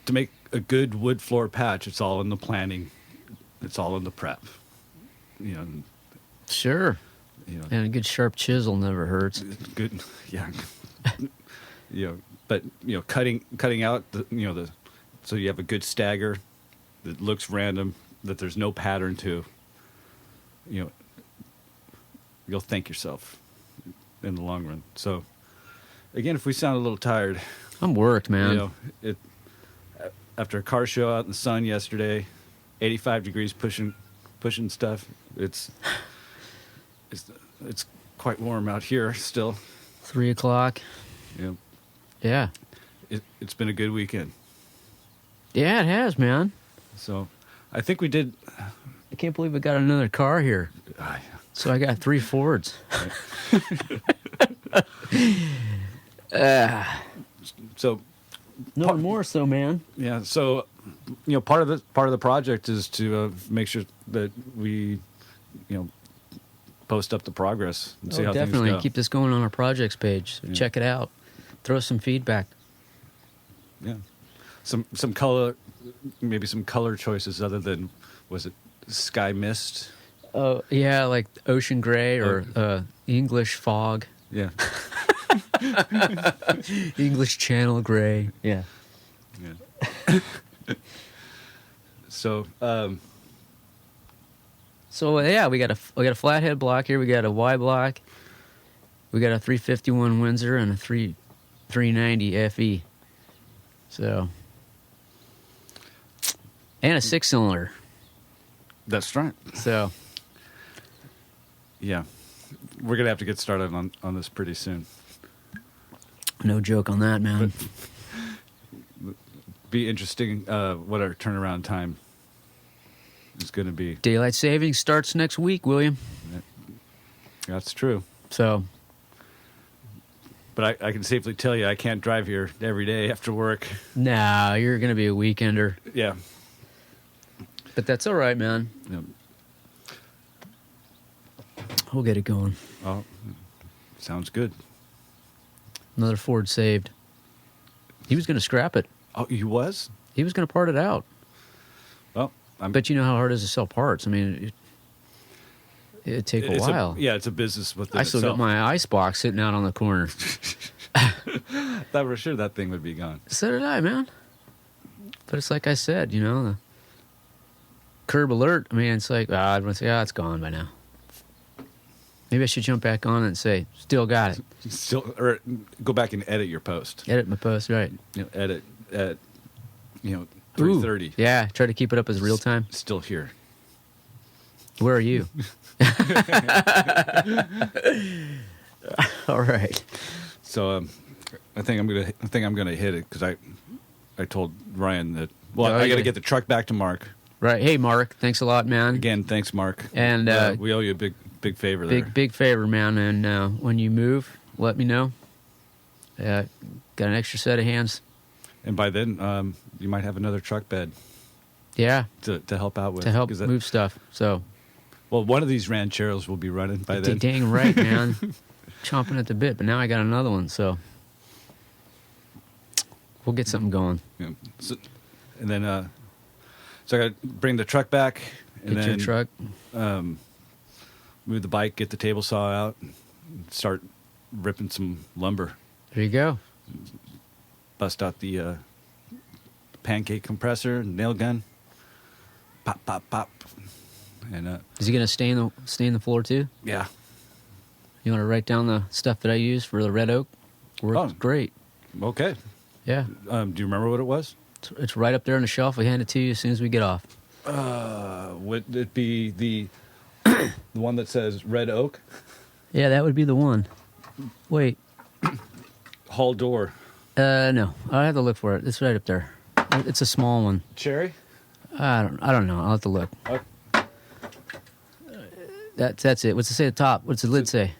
Speaker 1: to make a good wood floor patch. It's all in the planning. It's all in the prep. You know,
Speaker 2: Sure.
Speaker 1: you know,
Speaker 2: And a good sharp chisel never hurts.
Speaker 1: good. Yeah. You know, but you know, cutting out the so you have a good stagger that looks random, that there's no pattern to. You know, you'll thank yourself in the long run. So, again, if we sound a little tired,
Speaker 2: I'm worked, man.
Speaker 1: you know, after a car show out in the sun yesterday, 85 degrees pushing stuff. It's quite warm out here still.
Speaker 2: 3 o'clock.
Speaker 1: You know,
Speaker 2: Yeah.
Speaker 1: it's been a good weekend.
Speaker 2: Yeah, it has, man.
Speaker 1: So, I think we did.
Speaker 2: I can't believe I got another car here. So I got 3 Fords.
Speaker 1: So,
Speaker 2: No more so, man.
Speaker 1: yeah. So, you know, part of the project is to make sure that we, you know, post up the progress and see how
Speaker 2: Definitely.
Speaker 1: things go.
Speaker 2: Keep this going on our projects page. So
Speaker 1: Yeah.
Speaker 2: check it out. Throw us some feedback.
Speaker 1: Yeah, some color, maybe some color choices other than, was it sky mist?
Speaker 2: Oh, yeah, like ocean gray or English fog.
Speaker 1: Yeah,
Speaker 2: English channel gray. Yeah.
Speaker 1: yeah. So,
Speaker 2: So yeah, we got a flathead block here. We got a Y block. We got a 351 Windsor and a 390 FE. So, and a 6-cylinder.
Speaker 1: that's right.
Speaker 2: So
Speaker 1: Yeah, we're gonna have to get started on this pretty soon.
Speaker 2: no joke on that, man.
Speaker 1: Be interesting what our turnaround time is going to be.
Speaker 2: Daylight savings starts next week, William.
Speaker 1: That's true.
Speaker 2: So
Speaker 1: But I can safely tell you I can't drive here every day after work.
Speaker 2: nah, you're gonna be a weekender.
Speaker 1: Yeah.
Speaker 2: But that's all right, man.
Speaker 1: Yeah.
Speaker 2: We'll get it going.
Speaker 1: Oh, sounds good.
Speaker 2: Another Ford saved. He was gonna scrap it.
Speaker 1: Oh, you was?
Speaker 2: He was gonna part it out.
Speaker 1: Well,
Speaker 2: But you know how hard it is to sell parts. I mean, it'd take a while.
Speaker 1: It's a business within
Speaker 2: I still
Speaker 1: itself.
Speaker 2: got my ice box sitting out on the corner.
Speaker 1: Thought for sure that thing would be gone.
Speaker 2: So did I, man. But it's like I said, you know, the curb alert. I mean, it's like, I'd want to say, it's gone by now. Maybe I should jump back on it and say, still got it.
Speaker 1: Still, or go back and edit your post.
Speaker 2: Edit my post, right.
Speaker 1: You know, edit at, you know,
Speaker 2: Ooh,
Speaker 1: 3:30.
Speaker 2: yeah, try to keep it up as real time.
Speaker 1: Still here.
Speaker 2: Where are you? All right.
Speaker 1: So I think I'm gonna hit it because I told Ryan that. Well,
Speaker 2: Oh,
Speaker 1: I got to
Speaker 2: yeah.
Speaker 1: get the truck back to Mark.
Speaker 2: Right. Hey, Mark, thanks a lot, man.
Speaker 1: Again, thanks, Mark.
Speaker 2: And
Speaker 1: we owe you a big favor there.
Speaker 2: big favor, man. And when you move, let me know. Got an extra set of hands.
Speaker 1: And by then, you might have another truck bed
Speaker 2: Yeah,
Speaker 1: to help out with.
Speaker 2: to help
Speaker 1: 'Cause
Speaker 2: move stuff. So,
Speaker 1: well, one of these Rancheros will be running by then.
Speaker 2: dang right, man. Chomping at the bit, but now I got another one, so we'll get something going.
Speaker 1: Yeah. So, and then, so I got to bring the truck back. And
Speaker 2: Get
Speaker 1: then,
Speaker 2: your truck.
Speaker 1: move the bike, get the table saw out, and start ripping some lumber.
Speaker 2: There you go.
Speaker 1: Bust out the pancake compressor, nail gun. Pop, pop, pop. And
Speaker 2: Is he gonna stay in the floor too?
Speaker 1: yeah.
Speaker 2: You want to write down the stuff that I use for the red oak? Works great.
Speaker 1: Okay.
Speaker 2: Yeah.
Speaker 1: Do you remember what it was?
Speaker 2: It's right up there on the shelf. We hand it to you as soon as we get off.
Speaker 1: Would it be the the one that says red oak?
Speaker 2: Yeah, that would be the one. Wait.
Speaker 1: Hall door.
Speaker 2: No. I'll have to look for it. It's right up there. It's a small one.
Speaker 1: Cherry?
Speaker 2: I don't know. I'll have to look.
Speaker 1: Okay.
Speaker 2: That's it. What's it say at the top? What's the lid say?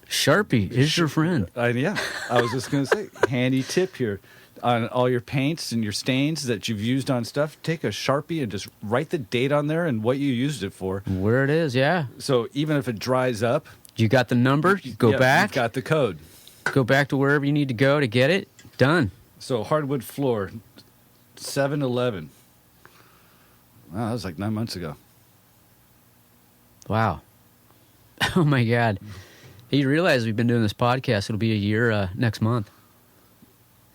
Speaker 2: Sharpie is your friend.
Speaker 1: Yeah, I was just going to say, handy tip here. On all your paints and your stains that you've used on stuff, take a Sharpie and just write the date on there and what you used it for.
Speaker 2: Where it is, yeah.
Speaker 1: So even if it dries up...
Speaker 2: You got the number, go back.
Speaker 1: You've got the code.
Speaker 2: Go back to wherever you need to go to get it. Done.
Speaker 1: So hardwood floor, 7-Eleven. Wow, that was like 9 months ago.
Speaker 2: Wow. Oh, my God. You realize we've been doing this podcast. It'll be a year next month.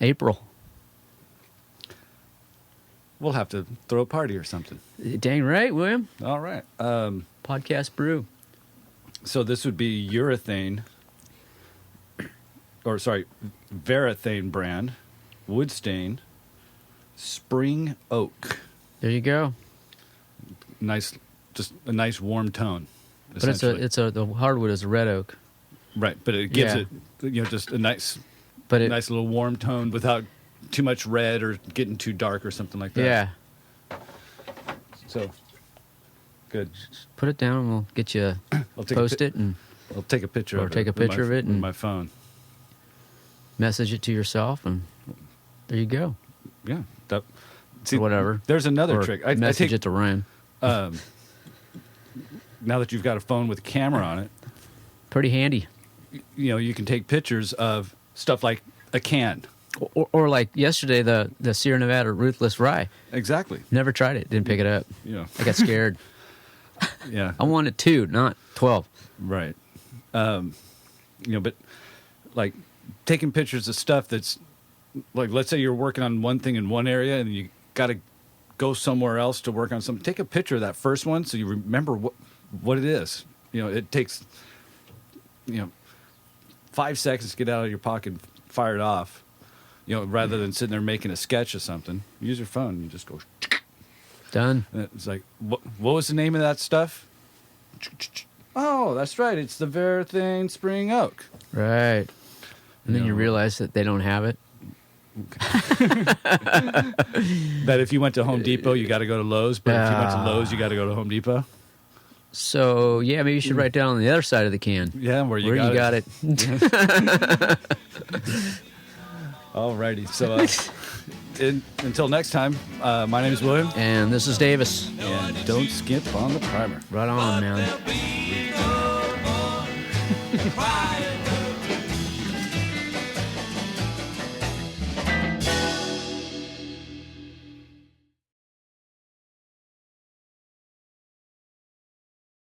Speaker 2: April.
Speaker 1: We'll have to throw a party or something.
Speaker 2: Dang right, William.
Speaker 1: All right.
Speaker 2: Podcast brew.
Speaker 1: So this would be urethane, or sorry, Varathane brand, wood stain, spring oak.
Speaker 2: There you go.
Speaker 1: Nice, just a nice warm tone.
Speaker 2: But the hardwood is a red oak.
Speaker 1: Right, but it gives it, just a nice, nice little warm tone without too much red or getting too dark or something like that.
Speaker 2: Yeah.
Speaker 1: So, good.
Speaker 2: Put it down and we'll get you post it and
Speaker 1: I'll take a picture
Speaker 2: or
Speaker 1: of it.
Speaker 2: take a picture of it
Speaker 1: with
Speaker 2: and
Speaker 1: my phone.
Speaker 2: Message it to yourself and there you go.
Speaker 1: Yeah.
Speaker 2: Or whatever.
Speaker 1: There's another
Speaker 2: or
Speaker 1: trick.
Speaker 2: Message it to Ryan.
Speaker 1: Now that you've got a phone with a camera on it,
Speaker 2: pretty handy.
Speaker 1: You can take pictures of stuff like a can.
Speaker 2: Or like yesterday, the Sierra Nevada Ruthless Rye.
Speaker 1: Exactly.
Speaker 2: Never tried it. Didn't pick it up.
Speaker 1: Yeah.
Speaker 2: I got scared.
Speaker 1: Yeah.
Speaker 2: I wanted 2, not 12.
Speaker 1: Right. But like taking pictures of stuff that's like, let's say you're working on one thing in one area and you got to go somewhere else to work on something. Take a picture of that first one so you remember what it is. It takes 5 seconds to get out of your pocket and fire it off. Rather than sitting there making a sketch of something, use your phone and you just go
Speaker 2: done.
Speaker 1: And it's like, what was the name of that stuff? Oh, that's right. It's the Varathane Spring Oak.
Speaker 2: Right. And then you realize that they don't have it.
Speaker 1: That if you went to Home Depot, you got to go to Lowe's. But if you went to Lowe's, you got to go to Home Depot.
Speaker 2: So, yeah, maybe you should write down on the other side of the can.
Speaker 1: Yeah, where you got it. Alrighty. So until next time, my name is William.
Speaker 2: And this is Davis.
Speaker 1: And don't skimp on the primer.
Speaker 2: Right on, man.